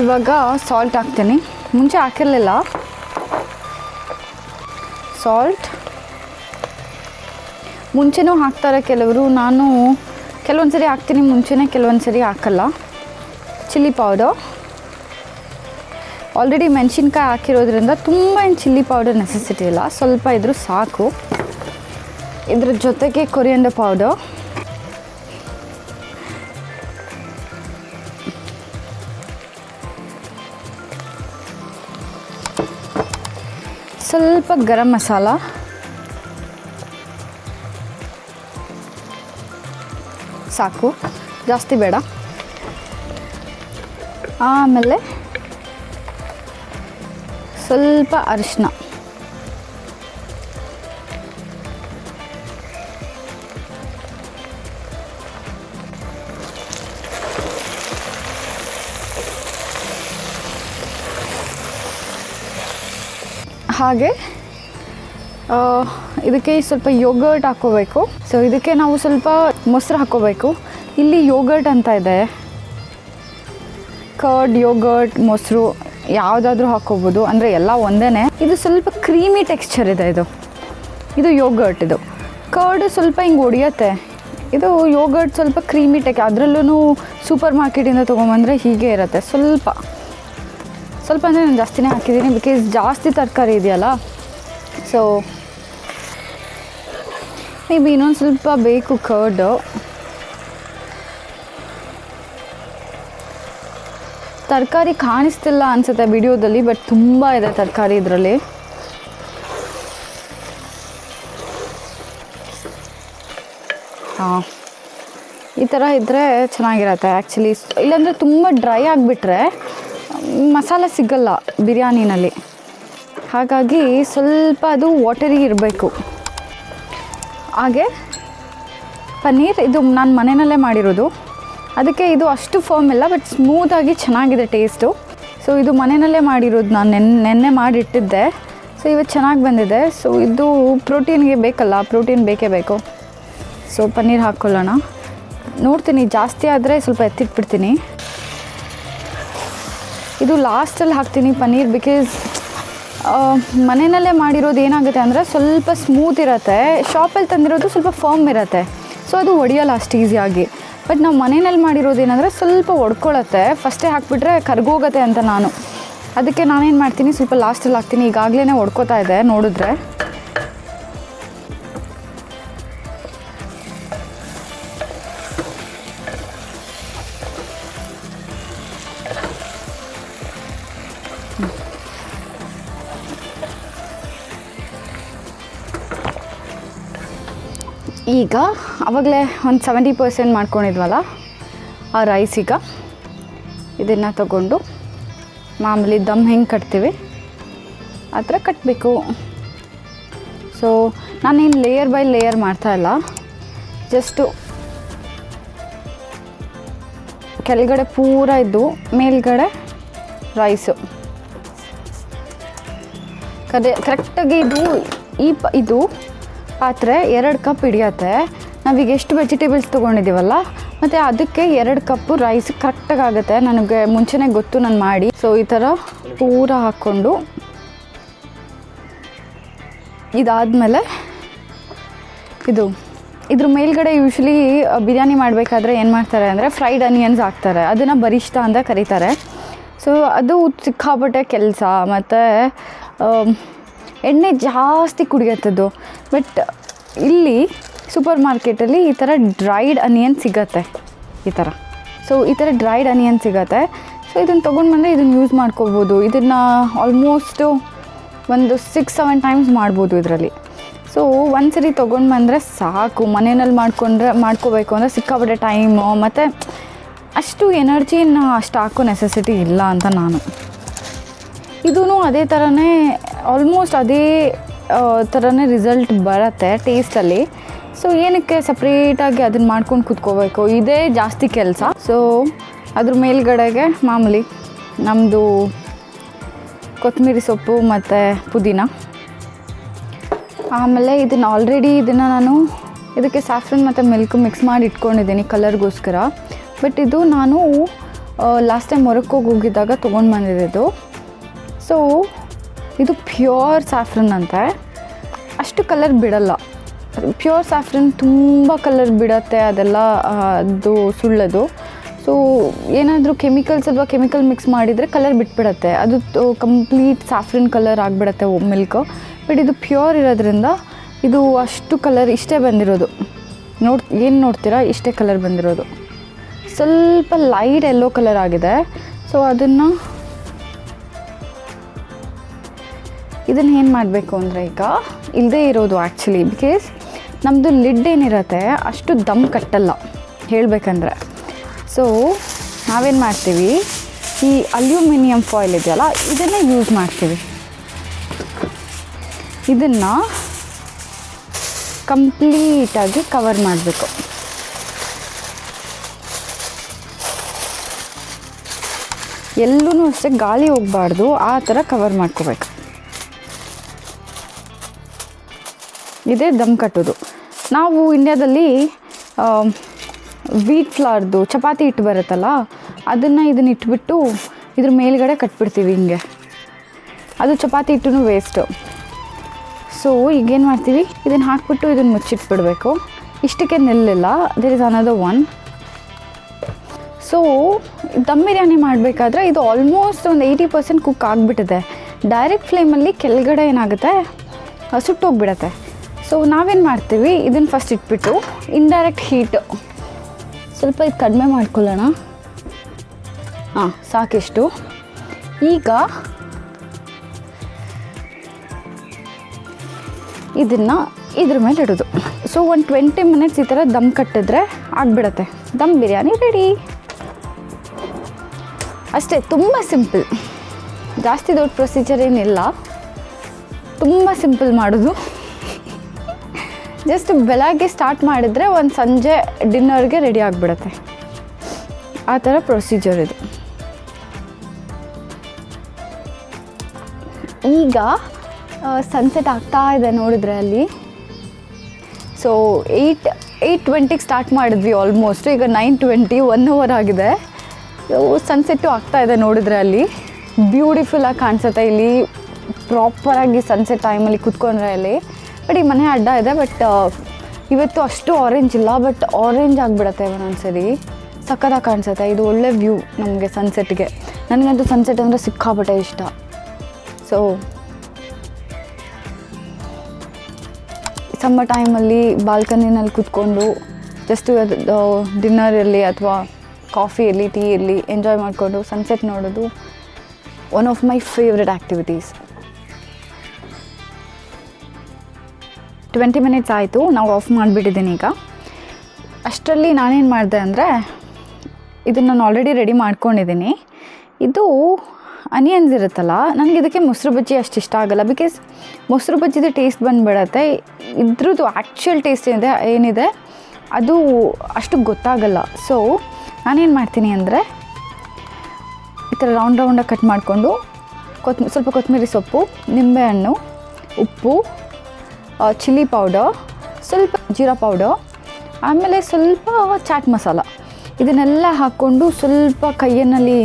ಇವಾಗ ಸಾಲ್ಟ್ ಹಾಕ್ತೀನಿ. ಮುಂಚೆ ಹಾಕಿರಲಿಲ್ಲ ಸಾಲ್ಟ್, ಮುಂಚೆನೂ ಹಾಕ್ತಾರೆ ಕೆಲವರು. ನಾನು ಕೆಲವೊಂದು ಸರಿ ಹಾಕ್ತೀನಿ ಮುಂಚೆನೇ, ಕೆಲವೊಂದು ಸರಿ ಹಾಕಲ್ಲ. ಚಿಲ್ಲಿ ಪೌಡರ್ ಆಲ್ರೆಡಿ ಮೆಣಸಿನ್ಕಾಯಿ ಹಾಕಿರೋದ್ರಿಂದ ತುಂಬ ಏನು ಚಿಲ್ಲಿ ಪೌಡರ್ ನೆಸೆಸಿಟಿ ಇಲ್ಲ, ಸ್ವಲ್ಪ ಇದ್ರೂ ಸಾಕು. ಇದ್ರ ಜೊತೆಗೆ ಕೊರಿಯಂಡರ್ ಪೌಡರ್, ಸ್ವಲ್ಪ ಗರಂ ಮಸಾಲ, ಸಾಕು, ಜಾಸ್ತಿ ಬೇಡ. ಆಮೇಲೆ ಸ್ವಲ್ಪ ಅರಿಶಿನ, ಹಾಗೆ ಇದಕ್ಕೆ ಸ್ವಲ್ಪ ಯೋಗರ್ಟ್ ಹಾಕ್ಕೋಬೇಕು. ಸೊ ಇದಕ್ಕೆ ನಾವು ಸ್ವಲ್ಪ ಮೊಸರು ಹಾಕ್ಕೋಬೇಕು. ಇಲ್ಲಿ ಯೋಗರ್ಟ್ ಅಂತ ಇದೆ, ಕರ್ಡ್, ಯೋಗರ್ಟ್, ಮೊಸರು ಯಾವುದಾದ್ರೂ ಹಾಕ್ಕೋಬೋದು, ಅಂದರೆ ಎಲ್ಲ ಒಂದೇ. ಇದು ಸ್ವಲ್ಪ ಕ್ರೀಮಿ ಟೆಕ್ಸ್ಚರ್ ಇದೆ. ಇದು ಯೋಗರ್ಟ್. ಇದು ಕರ್ಡ್ ಸ್ವಲ್ಪ ಹಿಂಗೆ ಹೊಡಿಯತ್ತೆ. ಇದು ಯೋಗರ್ಟ್ ಸ್ವಲ್ಪ ಕ್ರೀಮಿ ಅದರಲ್ಲೂ ಸೂಪರ್ ಮಾರ್ಕೆಟಿಂದ ತೊಗೊಂಬಂದರೆ ಹೀಗೆ ಇರುತ್ತೆ. ಸ್ವಲ್ಪ ಅಂದರೆ ನಾನು ಜಾಸ್ತಿನೇ ಹಾಕಿದ್ದೀನಿ, ಬಿಕಾಸ್ ಜಾಸ್ತಿ ತರಕಾರಿ ಇದೆಯಲ್ಲ. ಸೊ ಮೇ ಬಿ ಇನ್ನೊಂದು ಸ್ವಲ್ಪ ಬೇಕು ಕರ್ಡು. ತರಕಾರಿ ಕಾಣಿಸ್ತಿಲ್ಲ ಅನಿಸುತ್ತೆ ವಿಡಿಯೋದಲ್ಲಿ, ಬಟ್ ತುಂಬ ಇದೆ ತರಕಾರಿ ಇದರಲ್ಲಿ. ಈ ಥರ ಇದ್ದರೆ ಚೆನ್ನಾಗಿರತ್ತೆ ಆ್ಯಕ್ಚುಲಿ. ಇಲ್ಲಾಂದರೆ ತುಂಬ ಡ್ರೈ ಆಗಿಬಿಟ್ರೆ ಮಸಾಲೆ ಸಿಗಲ್ಲ ಬಿರಿಯಾನಿನಲ್ಲಿ. ಹಾಗಾಗಿ ಸ್ವಲ್ಪ ಅದು ವಾಟರಿ ಇರಬೇಕು. ಹಾಗೆ ಪನ್ನೀರ್ ಇದು ನಾನು ಮನೆಯಲ್ಲೇ ಮಾಡಿರೋದು, ಅದಕ್ಕೆ ಇದು ಅಷ್ಟು ಫರ್ಮ್ ಇಲ್ಲ, ಬಟ್ ಸ್ಮೂತಾಗಿ ಚೆನ್ನಾಗಿದೆ ಟೇಸ್ಟು. ಸೊ ಇದು ಮನೆಯಲ್ಲೇ ಮಾಡಿರೋದು, ನಾನು ನೆನ್ನೆ ಮಾಡಿಟ್ಟಿದ್ದೆ. ಸೊ ಇವತ್ತು ಚೆನ್ನಾಗಿ ಬಂದಿದೆ. ಸೊ ಇದು ಪ್ರೋಟೀನ್ಗೆ ಬೇಕಲ್ಲ, ಪ್ರೋಟೀನ್ ಬೇಕೇ ಬೇಕು. ಸೊ ಪನ್ನೀರ್ ಹಾಕ್ಕೊಳ್ಳೋಣ. ನೋಡ್ತೀನಿ, ಜಾಸ್ತಿ ಆದರೆ ಸ್ವಲ್ಪ ಎತ್ತಿಟ್ಬಿಡ್ತೀನಿ. ಇದು ಲಾಸ್ಟಲ್ಲಿ ಹಾಕ್ತೀನಿ ಪನ್ನೀರ್, ಬಿಕಾಸ್ ಮನೆಯಲ್ಲೇ ಮಾಡಿರೋದು ಏನಾಗುತ್ತೆ ಅಂದರೆ ಸ್ವಲ್ಪ ಸ್ಮೂತ್ ಇರುತ್ತೆ. ಶಾಪಲ್ಲಿ ತಂದಿರೋದು ಸ್ವಲ್ಪ ಫರ್ಮ್ ಇರುತ್ತೆ, ಸೊ ಅದು ಒಡೆಯಲ್ಲ ಅಷ್ಟು ಈಸಿಯಾಗಿ. ಬಟ್ ನಾವು ಮನೆಯಲ್ಲಿ ಮಾಡಿರೋದು ಏನಂದರೆ ಸ್ವಲ್ಪ ಒಡ್ಕೊಳ್ಳುತ್ತೆ. ಫಸ್ಟೇ ಹಾಕಿಬಿಟ್ರೆ ಕರ್ಗೋಗುತ್ತೆ ಅಂತ ನಾನು ಅದಕ್ಕೆ ನಾನೇನು ಮಾಡ್ತೀನಿ, ಸ್ವಲ್ಪ ಲಾಸ್ಟಲ್ಲಿ ಹಾಕ್ತೀನಿ. ಈಗಾಗಲೇ ಒಡ್ಕೋತಾ ಇದೆ ನೋಡಿದ್ರೆ. ಈಗ ಆವಾಗಲೇ ಒಂದು 70% ಮಾಡ್ಕೊಂಡಿದ್ವಲ್ಲ ಆ ರೈಸಿಗೆ ಇದನ್ನು ತಗೊಂಡು ಮಾಮೂಲಿ ದಮ್ ಹೆಂಗೆ ಕಟ್ತೀವಿ ಆ ಥರ ಕಟ್ಟಬೇಕು. ಸೊ ನಾನೇನು ಲೇಯರ್ ಬೈ ಲೇಯರ್ ಮಾಡ್ತಾಯಿಲ್ಲ, ಜಸ್ಟು ಕೆಳಗಡೆ ಪೂರ ಇದ್ದು ಮೇಲ್ಗಡೆ ರೈಸು ಕರೆಕ್ಟಾಗಿ ಇದು ಪಾತ್ರೆ 2 ಕಪ್ ಹಿಡಿಯತ್ತೆ. ನಾವೀಗ ಎಷ್ಟು ವೆಜಿಟೇಬಲ್ಸ್ ತೊಗೊಂಡಿದ್ದೀವಲ್ಲ, ಮತ್ತು ಅದಕ್ಕೆ 2 ಕಪ್ಪು ರೈಸ್ ಕರೆಕ್ಟಾಗಿ ಆಗುತ್ತೆ. ನನಗೆ ಮುಂಚೆನೇ ಗೊತ್ತು ನಾನು ಮಾಡಿ. ಸೊ ಈ ಥರ ಪೂರ ಹಾಕ್ಕೊಂಡು ಇದಾದಮೇಲೆ ಇದು ಇದ್ರ ಮೇಲ್ಗಡೆ ಯೂಶ್ವಲಿ ಬಿರಿಯಾನಿ ಮಾಡಬೇಕಾದ್ರೆ ಏನು ಮಾಡ್ತಾರೆ ಅಂದರೆ ಫ್ರೈಡ್ ಆನಿಯನ್ಸ್ ಹಾಕ್ತಾರೆ, ಅದನ್ನು ಬರಿಷ್ಠ ಅಂತ ಕರೀತಾರೆ. ಸೊ ಅದು ಸಿಕ್ಕಾಪಟ್ಟೆ ಕೆಲಸ ಮತ್ತು ಎಣ್ಣೆ ಜಾಸ್ತಿ ಕುಡಿಯತ್ತದು. ಬಟ್ ಇಲ್ಲಿ ಸೂಪರ್ ಮಾರ್ಕೆಟಲ್ಲಿ ಈ ಥರ ಡ್ರೈಡ್ ಆನಿಯನ್ ಸಿಗತ್ತೆ, ಈ ಥರ. ಸೊ ಈ ಥರ ಡ್ರೈಡ್ ಆನಿಯನ್ ಸಿಗತ್ತೆ. ಸೊ ಇದನ್ನು ತೊಗೊಂಡು ಬಂದರೆ ಇದನ್ನು ಯೂಸ್ ಮಾಡ್ಕೋಬೋದು. ಇದನ್ನು ಆಲ್ಮೋಸ್ಟು ಒಂದು 6-7 ಟೈಮ್ಸ್ ಮಾಡ್ಬೋದು ಇದರಲ್ಲಿ. ಸೊ ಒಂದ್ಸರಿ ತೊಗೊಂಡು ಬಂದರೆ ಸಾಕು. ಮನೆಯಲ್ಲಿ ಮಾಡ್ಕೋಬೇಕು ಅಂದರೆ ಸಿಕ್ಕಾಪಟ್ಟೆ ಟೈಮು ಮತ್ತು ಅಷ್ಟು ಎನರ್ಜಿನ ಅಷ್ಟು ಹಾಕೋ ನೆಸೆಸಿಟಿ ಇಲ್ಲ ಅಂತ ನಾನು. ಇದೂ ಅದೇ ಥರನೇ, ಆಲ್ಮೋಸ್ಟ್ ಅದೇ ಥರನೇ ರಿಸಲ್ಟ್ ಬರುತ್ತೆ ಟೇಸ್ಟಲ್ಲಿ. ಸೊ ಏನಕ್ಕೆ ಸಪ್ರೇಟಾಗಿ ಅದನ್ನು ಮಾಡ್ಕೊಂಡು ಕೂತ್ಕೋಬೇಕು, ಇದೇ ಜಾಸ್ತಿ ಕೆಲಸ. ಸೊ ಅದ್ರ ಮೇಲ್ಗಡೆಗೆ ಮಾಮೂಲಿ ನಮ್ಮದು ಕೊತ್ತಂಬರಿ ಸೊಪ್ಪು ಮತ್ತು ಪುದೀನ. ಆಮೇಲೆ ಇದನ್ನು ನಾನು ಇದಕ್ಕೆ ಸ್ಯಾಫ್ರನ್ ಮತ್ತು ಮಿಲ್ಕ್ ಮಿಕ್ಸ್ ಮಾಡಿ ಇಟ್ಕೊಂಡಿದ್ದೀನಿ ಕಲರ್ಗೋಸ್ಕರ. ಬಟ್ ಇದು ನಾನು ಲಾಸ್ಟ್ ಟೈಮ್ ಹೊರಕ್ಕೆ ಹೋಗಿದ್ದಾಗ ತೊಗೊಂಡು ಬಂದಿದ್ದು. ಸೊ ಇದು ಪ್ಯೂರ್ ಸ್ಯಾಫ್ರನ್ ಅಂತೆ, ಅಷ್ಟು ಕಲರ್ ಬಿಡಲ್ಲ. ಪ್ಯೂರ್ ಸ್ಯಾಫ್ರನ್ ತುಂಬ ಕಲರ್ ಬಿಡತ್ತೆ, ಅದೆಲ್ಲ ಅದು ಸುಳ್ಳದು. ಸೊ ಏನಾದರೂ ಕೆಮಿಕಲ್ಸ್ ಅಥವಾ ಕೆಮಿಕಲ್ ಮಿಕ್ಸ್ ಮಾಡಿದರೆ ಕಲರ್ ಬಿಟ್ಬಿಡತ್ತೆ, ಅದು ಕಂಪ್ಲೀಟ್ ಸ್ಯಾಫ್ರನ್ ಕಲರ್ ಆಗಿಬಿಡತ್ತೆ ಮಿಲ್ಕು. ಬಟ್ ಇದು ಪ್ಯೂರ್ ಇರೋದ್ರಿಂದ ಇದು ಅಷ್ಟು ಕಲರ್ ಇಷ್ಟೇ ಬಂದಿರೋದು. ಏನು ನೋಡ್ತೀರಾ, ಇಷ್ಟೇ ಕಲರ್ ಬಂದಿರೋದು. ಸ್ವಲ್ಪ ಲೈಟ್ ಯೆಲ್ಲೋ ಕಲರ್ ಆಗಿದೆ. ಸೊ ಇದನ್ನು ಏನು ಮಾಡಬೇಕು ಅಂದರೆ, ಈಗ ಇಲ್ಲದೇ ಇರೋದು ಆ್ಯಕ್ಚುಲಿ ಬಿಕಾಸ್ ನಮ್ಮದು ಲಿಡ್ ಏನಿರುತ್ತೆ ಅಷ್ಟು ದಮ್ ಕಟ್ಟಲ್ಲ ಹೇಳಬೇಕಂದ್ರೆ. ಸೊ ನಾವೇನು ಮಾಡ್ತೀವಿ, ಈ ಅಲ್ಯೂಮಿನಿಯಂ ಫಾಯಿಲ್ ಇದೆಯಲ್ಲ ಇದನ್ನು ಯೂಸ್ ಮಾಡ್ತೀವಿ. ಇದನ್ನು ಕಂಪ್ಲೀಟಾಗಿ ಕವರ್ ಮಾಡಬೇಕು. ಎಲ್ಲೂ ಅಷ್ಟೇ ಗಾಳಿ ಹೋಗಬಾರ್ದು, ಆ ಥರ ಕವರ್ ಮಾಡ್ಕೋಬೇಕು. ಇದೇ ದಮ್ ಕಟ್ಟೋದು. ನಾವು ಇಂಡ್ಯಾದಲ್ಲಿ ವೀಟ್ ಫ್ಲಾರ್ದು ಚಪಾತಿ ಹಿಟ್ಟು ಬರುತ್ತಲ್ಲ, ಇದನ್ನು ಇಟ್ಬಿಟ್ಟು ಇದ್ರ ಮೇಲ್ಗಡೆ ಕಟ್ಬಿಡ್ತೀವಿ ಹಿಂಗೆ. ಅದು ಚಪಾತಿ ಹಿಟ್ಟು ವೇಸ್ಟು. ಸೊ ಈಗೇನು ಮಾಡ್ತೀವಿ, ಇದನ್ನು ಹಾಕ್ಬಿಟ್ಟು ಇದನ್ನು ಮುಚ್ಚಿಟ್ಬಿಡಬೇಕು. ಇಷ್ಟಕ್ಕೆ ನಿಲ್ಲಿಲ್ಲ, there is another one. So dum biryani ಮಾಡಬೇಕಾದ್ರೆ ಇದು ಆಲ್ಮೋಸ್ಟ್ ಒಂದು 80% ಕುಕ್ ಆಗಿಬಿಟ್ಟಿದೆ. ಡೈರೆಕ್ಟ್ ಫ್ಲೇಮಲ್ಲಿ ಕೆಳಗಡೆ ಏನಾಗುತ್ತೆ, ಸುಟ್ಟೋಗ್ಬಿಡತ್ತೆ. ಸೊ ನಾವೇನು ಮಾಡ್ತೀವಿ, ಇದನ್ನು ಫಸ್ಟ್ ಇಟ್ಬಿಟ್ಟು ಇಂಡೈರೆಕ್ಟ್ ಹೀಟು ಸ್ವಲ್ಪ ಇದು ಕಡಿಮೆ ಮಾಡ್ಕೊಳ್ಳೋಣ. ಸಾಕಿಷ್ಟು. ಈಗ ಇದನ್ನು ಇದ್ರ ಮೇಲೆ ಇಡೋದು. ಸೊ ಒಂದು 20 ಮಿನಿಟ್ಸ್ ಈ ಥರ ದಮ್ ಕಟ್ಟಿದ್ರೆ ಆಗಿಬಿಡತ್ತೆ, ದಮ್ ಬಿರಿಯಾನಿ ರೆಡಿ. ಅಷ್ಟೇ, ತುಂಬ ಸಿಂಪಲ್, ಜಾಸ್ತಿ ದೊಡ್ಡ ಪ್ರೊಸೀಜರ್ ಏನಿಲ್ಲ, ತುಂಬ ಸಿಂಪಲ್ ಮಾಡೋದು. ಜಸ್ಟ್ ಬೆಳಗ್ಗೆ ಸ್ಟಾರ್ಟ್ ಮಾಡಿದರೆ ಒಂದು ಸಂಜೆ ಡಿನ್ನರ್ಗೆ ರೆಡಿ ಆಗಿಬಿಡತ್ತೆ, ಆ ಥರ ಪ್ರೊಸೀಜರ್ ಇದು. ಈಗ ಸನ್ಸೆಟ್ ಆಗ್ತಾ ಇದೆ ನೋಡಿದ್ರೆ ಅಲ್ಲಿ. ಸೊ 8:20ಗೆ ಸ್ಟಾರ್ಟ್ ಮಾಡಿದ್ವಿ ಆಲ್ಮೋಸ್ಟ್, ಈಗ 9:20, 1 ಅವರ್ ಆಗಿದೆ. ಸನ್ಸೆಟ್ಟು ಆಗ್ತಾ ಇದೆ ನೋಡಿದ್ರೆ ಅಲ್ಲಿ. ಬ್ಯೂಟಿಫುಲ್ಲಾಗಿ ಕಾಣಿಸುತ್ತೆ ಇಲ್ಲಿ, ಪ್ರಾಪರಾಗಿ ಸನ್ಸೆಟ್ ಟೈಮಲ್ಲಿ ಕೂತ್ಕೊಂಡ್ರೆ ಅಲ್ಲಿ. ಬಟ್ ಈ ಮನೆ ಅಡ್ಡ ಇದೆ. ಬಟ್ ಇವತ್ತು ಅಷ್ಟು ಆರೆಂಜ್ ಇಲ್ಲ, ಬಟ್ ಆರೆಂಜ್ ಆಗಿಬಿಡತ್ತೆ ಒಂದೊಂದ್ಸರಿ. ಸಕ್ಕತ್ತಾಗಿ ಕಾಣಿಸುತ್ತೆ. ಇದು ಒಳ್ಳೆ ವ್ಯೂ ನಮಗೆ ಸನ್ಸೆಟ್ಗೆ. ನನಗಂತೂ ಸನ್ಸೆಟ್ ಅಂದರೆ ಸಿಕ್ಕಾಪಟ್ಟೆ ಇಷ್ಟ. ಸೊ ಸಮ್ಮರ್ ಟೈಮಲ್ಲಿ ಬಾಲ್ಕನಿನಲ್ಲಿ ಕೂತ್ಕೊಂಡು ಜಸ್ಟ್ ಡಿನ್ನರ್ ಇರಲಿ ಅಥವಾ ಕಾಫಿ ಇರಲಿ, ಟೀ ಇರಲಿ, ಎಂಜಾಯ್ ಮಾಡಿಕೊಂಡು ಸನ್ಸೆಟ್ ನೋಡೋದು one of my favourite activities. 20 minutes ಆಯಿತು, ನಾವು ಆಫ್ ಮಾಡಿಬಿಟ್ಟಿದ್ದೀನಿ ಈಗ. ಅಷ್ಟರಲ್ಲಿ ನಾನೇನು ಮಾಡಿದೆ ಅಂದರೆ, ಇದನ್ನು ನಾನು ಆಲ್ರೆಡಿ ರೆಡಿ ಮಾಡ್ಕೊಂಡಿದ್ದೀನಿ. ಇದು ಅನಿಯನ್ಸ್ ಇರುತ್ತಲ್ಲ, ನನಗೆ ಇದಕ್ಕೆ ಮೊಸರು ಬಜ್ಜಿ ಅಷ್ಟು ಇಷ್ಟ ಆಗೋಲ್ಲ. ಬಿಕಾಸ್ ಮೊಸರು ಬಜ್ಜಿದು ಟೇಸ್ಟ್ ಬಂದುಬಿಡತ್ತೆ. ಇದ್ರದ್ದು ಆ್ಯಕ್ಚುಯಲ್ ಟೇಸ್ಟ್ ಏನಿದೆ ಅದು ಅಷ್ಟು ಗೊತ್ತಾಗಲ್ಲ. ಸೊ ನಾನೇನು ಮಾಡ್ತೀನಿ ಅಂದರೆ, ಈ ಥರ ರೌಂಡಾಗಿ ಕಟ್ ಮಾಡಿಕೊಂಡು ಸ್ವಲ್ಪ ಕೊತ್ತಂಬರಿ ಸೊಪ್ಪು, ನಿಂಬೆಹಣ್ಣು, ಉಪ್ಪು, ಚಿಲ್ಲಿ ಪೌಡರ್, ಸ್ವಲ್ಪ ಜೀರಾ ಪೌಡರ್, ಆಮೇಲೆ ಸ್ವಲ್ಪ ಚಾಟ್ ಮಸಾಲ, ಇದನ್ನೆಲ್ಲ ಹಾಕ್ಕೊಂಡು ಸ್ವಲ್ಪ ಕೈಯಲ್ಲಿ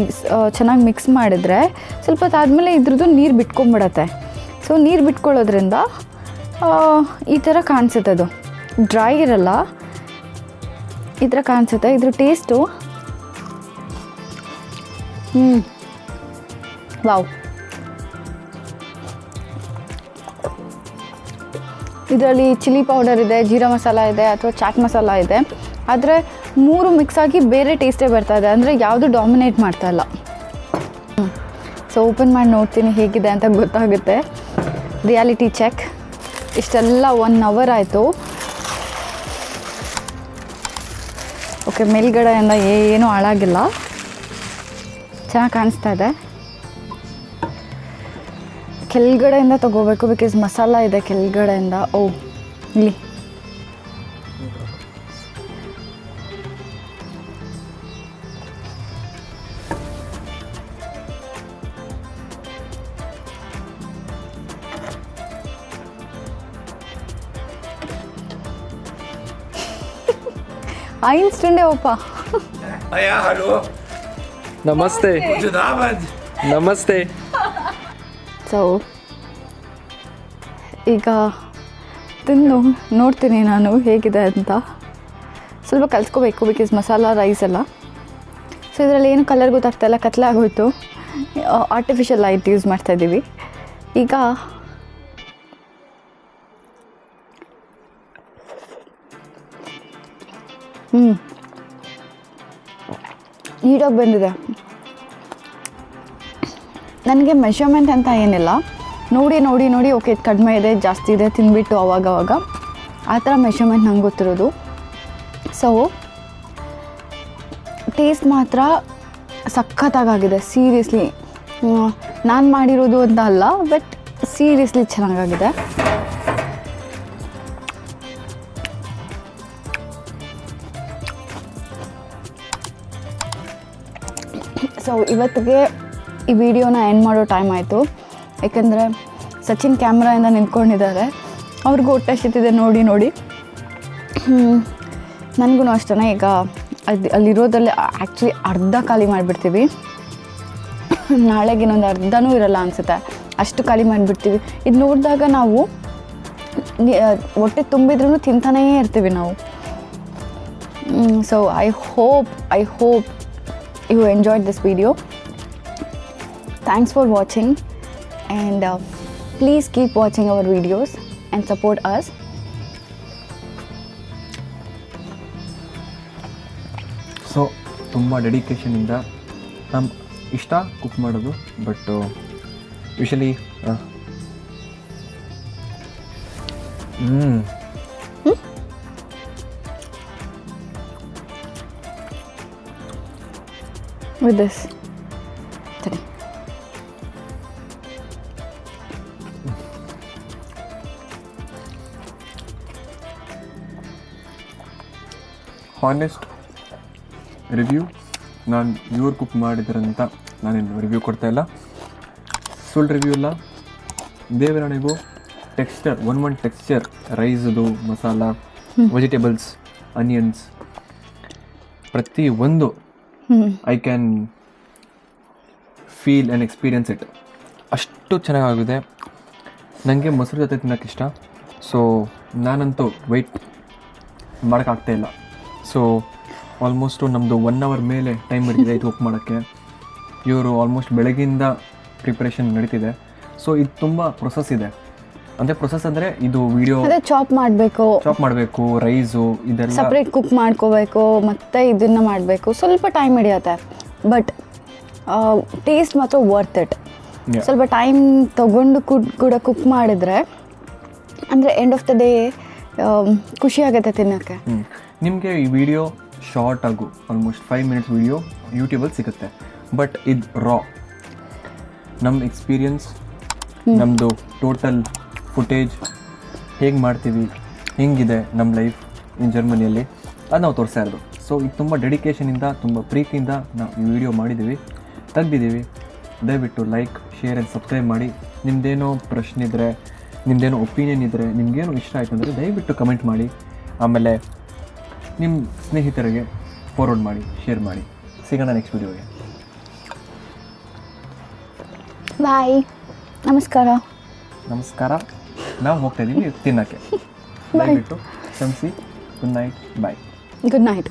ಚೆನ್ನಾಗಿ ಮಿಕ್ಸ್ ಮಾಡಿದರೆ ಸ್ವಲ್ಪ ಹೊತ್ತಾದಮೇಲೆ ಇದ್ರದ್ದು ನೀರು ಬಿಟ್ಕೊಂಬಿಡತ್ತೆ. ಸೊ ನೀರು ಬಿಟ್ಕೊಳ್ಳೋದ್ರಿಂದ ಈ ಥರ ಕಾಣಿಸುತ್ತೆ ಅದು. ಡ್ರೈ ಇರಲ್ಲ, ಈ ಥರ ಕಾಣಿಸುತ್ತೆ. ಇದ್ರ ಟೇಸ್ಟು ವಾವ್. ಇದರಲ್ಲಿ ಚಿಲ್ಲಿ ಪೌಡರ್ ಇದೆ, ಜೀರಾ ಮಸಾಲ ಇದೆ ಅಥವಾ ಚಾಟ್ ಮಸಾಲ ಇದೆ. ಆದರೆ 3 ಮಿಕ್ಸ್ ಆಗಿ ಬೇರೆ ಟೇಸ್ಟೇ ಬರ್ತಾ ಇದೆ, ಅಂದರೆ ಯಾವುದು ಡಾಮಿನೇಟ್ ಮಾಡ್ತಾ ಇಲ್ಲ. ಸೊ ಓಪನ್ ಮಾಡಿ ನೋಡ್ತೀನಿ ಹೇಗಿದೆ ಅಂತ ಗೊತ್ತಾಗುತ್ತೆ. Reality check. ಇಷ್ಟೆಲ್ಲ 1 ಅವರ್ ಆಯಿತು. ಓಕೆ, ಮೇಲ್ಗಡೆಯಿಂದ ಏನೂ ಹಾಳಾಗಿಲ್ಲ, ಚೆನ್ನಾಗಿ ಕಾಣಿಸ್ತಾ ಇದೆ. ಕೆಳಗಡೆಯಿಂದ ತಗೋಬೇಕು, ಬಿಕಾಸ್ ಮಸಾಲ ಇದೆ ಕೆಳಗಡೆಯಿಂದ. ಓ, ಇಲ್ಲಿ ಐನ್ಸ್ಟಂಡೇ ಓಪ. ಹಲೋ, ನಮಸ್ತೆ. ನಮಸ್ತೆ. ಸೊ ಈಗ ತಿಂದು ನೋಡ್ತೀನಿ ನಾನು ಹೇಗಿದೆ ಅಂತ. ಸ್ವಲ್ಪ ಕಲಿಸ್ಕೋಬೇಕು, ಬಿಕಾಸ್ ಮಸಾಲ ರೈಸ್ ಎಲ್ಲ. ಸೊ ಇದರಲ್ಲಿ ಏನು ಕಲರ್ ಗೊತ್ತಾಗ್ತಾಯಿಲ್ಲ, ಕತ್ಲೆ ಆಗೋಯ್ತು. ಆರ್ಟಿಫಿಷಿಯಲ್ ಲೈಟ್ ಯೂಸ್ ಮಾಡ್ತಾಯಿದ್ದೀವಿ ಈಗ. ನೀಟಾಗಿ ಬಂದಿದೆ. ನನಗೆ ಮೆಷರ್ಮೆಂಟ್ ಅಂತ ಏನಿಲ್ಲ, ನೋಡಿ ನೋಡಿ ನೋಡಿ ಓಕೆ ಇದು ಕಡಿಮೆ ಇದೆ ಜಾಸ್ತಿ ಇದೆ ತಿಂದ್ಬಿಟ್ಟು ಅವಾಗವಾಗ ಆ ಥರ ಮೆಷರ್ಮೆಂಟ್ ನಂಗೆ ಗೊತ್ತಿರೋದು. ಸೊ ಟೇಸ್ಟ್ ಮಾತ್ರ ಸಖತ್ತಾಗಿದೆ, ಸೀರಿಯಸ್ಲಿ. ನಾನು ಮಾಡಿರೋದು ಅಂತ ಅಲ್ಲ, ಬಟ್ ಸೀರಿಯಸ್ಲಿ ಚೆನ್ನಾಗಾಗಿದೆ. ಸೊ ಇವತ್ತಿಗೆ ಈ ವಿಡಿಯೋನ ಎಂಡ್ ಮಾಡೋ ಟೈಮ್ ಆಯಿತು, ಯಾಕೆಂದರೆ ಸಚಿನ್ ಕ್ಯಾಮ್ರಾಯಿಂದ ನಿಂತ್ಕೊಂಡಿದ್ದಾರೆ. ಅವ್ರಿಗೂ ಹೊಟ್ಟೆ ಹಸಿತಿದೆ ನೋಡಿ ನೋಡಿ. ನನಗೂ ಅಷ್ಟೇ. ಈಗ ಅಲ್ಲಿರೋದ್ರಲ್ಲಿ ಆ್ಯಕ್ಚುಲಿ ಅರ್ಧ ಖಾಲಿ ಮಾಡಿಬಿಡ್ತೀವಿ. ನಾಳೆಗೆ ಇನ್ನೊಂದು ಅರ್ಧನೂ ಇರಲ್ಲ ಅನಿಸುತ್ತೆ, ಅಷ್ಟು ಖಾಲಿ ಮಾಡಿಬಿಡ್ತೀವಿ. ಇದು ನೋಡಿದಾಗ ನಾವು ಹೊಟ್ಟೆ ತುಂಬಿದ್ರೂ ತಿಂತಾನೇ ಇರ್ತೀವಿ ನಾವು. So I hope you enjoyed this video. Thanks for watching, and please keep watching our videos and support us. So ತುಂಬ ಡೆಡಿಕೇಶನಿಂದ ನಮ್ಮ ಇಷ್ಟ ಕುಕ್ ಮಾಡೋದು, but usually with this today. Honest review. ನಾನು ಇವ್ರು ಕುಕ್ ಮಾಡಿದ್ರಂತ ನಾನೇನು ರಿವ್ಯೂ ಕೊಡ್ತಾ ಇಲ್ಲ, ಸುಳ್ಳು ರಿವ್ಯೂ ಇಲ್ಲ. ದೇವರಾಣೆಗೂ ಟೆಕ್ಸ್ಚರ್, ಒನ್ ಟೆಕ್ಸ್ಚರ್, ರೈಸದು ಮಸಾಲ, ವೆಜಿಟೇಬಲ್ಸ್, ಅನಿಯನ್ಸ್, ಪ್ರತಿ ಒಂದು I can feel and experience it. ಅಷ್ಟು ಚೆನ್ನಾಗಿದೆ. ನನಗೆ ಮೊಸರು ಜೊತೆ ತಿನ್ನೋಕ್ಕೆ ಇಷ್ಟ. ಸೊ ನಾನಂತೂ ವೆಯ್ಟ್ ಮಾಡೋಕ್ಕಾಗ್ತಾಯಿಲ್ಲ. ಸೊ ಆಲ್ಮೋಸ್ಟು ನಮ್ಮದು 1 ಅವರ್ ಮೇಲೆ ಟೈಮ್ ಹಿಡಿದಿದೆ ಇದು ಕುಕ್ ಮಾಡೋಕ್ಕೆ. ಇವರು ಆಲ್ಮೋಸ್ಟ್ ಬೆಳಗ್ಗಿಂದ ಪ್ರಿಪ್ರೇಷನ್ ನಡೀತಿದೆ. ಸೊ ಇದು ತುಂಬ ಪ್ರೊಸೆಸ್ ಇದೆ. ಅಂದರೆ ಪ್ರೊಸೆಸ್ ಅಂದರೆ ಇದು ವಿಡಿಯೋ ಚಾಪ್ ಮಾಡಬೇಕು, ರೈಸು ಇದೆಲ್ಲ ಸಪ್ರೇಟ್ ಕುಕ್ ಮಾಡ್ಕೋಬೇಕು, ಮತ್ತು ಇದನ್ನು ಮಾಡಬೇಕು. ಸ್ವಲ್ಪ ಟೈಮ್ ಹಿಡಿಯುತ್ತೆ, ಬಟ್ ಟೇಸ್ಟ್ ಮಾತ್ರ ವರ್ತ್ ಇಟ್. ಸ್ವಲ್ಪ ಟೈಮ್ ತೊಗೊಂಡು ಕೂಡ ಕುಕ್ ಮಾಡಿದರೆ ಅಂದರೆ ಎಂಡ್ ಆಫ್ ದ ಡೇ ಖುಷಿಯಾಗುತ್ತೆ ತಿನ್ನೋಕ್ಕೆ. ನಿಮಗೆ ಈ ವಿಡಿಯೋ ಶಾರ್ಟ್ ಆಗು ಆಲ್ಮೋಸ್ಟ್ 5 ಮಿನಿಟ್ಸ್ ವಿಡಿಯೋ ಯೂಟ್ಯೂಬಲ್ಲಿ ಸಿಗುತ್ತೆ. ಬಟ್ ಇದು ರಾ ನಮ್ಮ ಎಕ್ಸ್ಪೀರಿಯನ್ಸ್, ನಮ್ಮದು ಟೋಟಲ್ ಫುಟೇಜ್, ಹೇಗೆ ಮಾಡ್ತೀವಿ, ಹೆಂಗಿದೆ ನಮ್ಮ ಲೈಫ್ ಇನ್ ಜರ್ಮನಿಯಲ್ಲಿ, ಅದು ನಾವು ತೋರಿಸ್ತಾ ಇರೋದು. ಸೊ ಇದು ತುಂಬ ಡೆಡಿಕೇಶನಿಂದ, ತುಂಬ ಪ್ರೀತಿಯಿಂದ ನಾವು ಈ ವಿಡಿಯೋ ಮಾಡಿದ್ದೀವಿ, ತೆಗ್ದಿದ್ದೀವಿ. ದಯವಿಟ್ಟು ಲೈಕ್, ಶೇರ್ ಆ್ಯಂಡ್ ಸಬ್ಸ್ಕ್ರೈಬ್ ಮಾಡಿ. ನಿಮ್ಮದೇನೋ ಪ್ರಶ್ನೆ ಇದ್ದರೆ, ನಿಮ್ಮದೇನೋ ಒಪಿನಿಯನ್ ಇದ್ದರೆ, ನಿಮಗೇನೋ ಇಷ್ಟ ಆಯಿತು ಅಂದರೆ ದಯವಿಟ್ಟು ಕಮೆಂಟ್ ಮಾಡಿ. ಆಮೇಲೆ ನಿಮ್ಮ ಸ್ನೇಹಿತರಿಗೆ ಫಾರ್ವರ್ಡ್ ಮಾಡಿ, ಶೇರ್ ಮಾಡಿ. ಸಿಗೋಣ ನೆಕ್ಸ್ಟ್ ವಿಡಿಯೋಗೆ. ಬಾಯ್. ನಮಸ್ಕಾರ. ನಾವು ಹೋಗ್ತಾ ಇದ್ದೀವಿ ತಿನ್ನೋಕ್ಕೆ. ದಯವಿಟ್ಟು ಕ್ಷಮಿಸಿ. Good night, bye. Good night.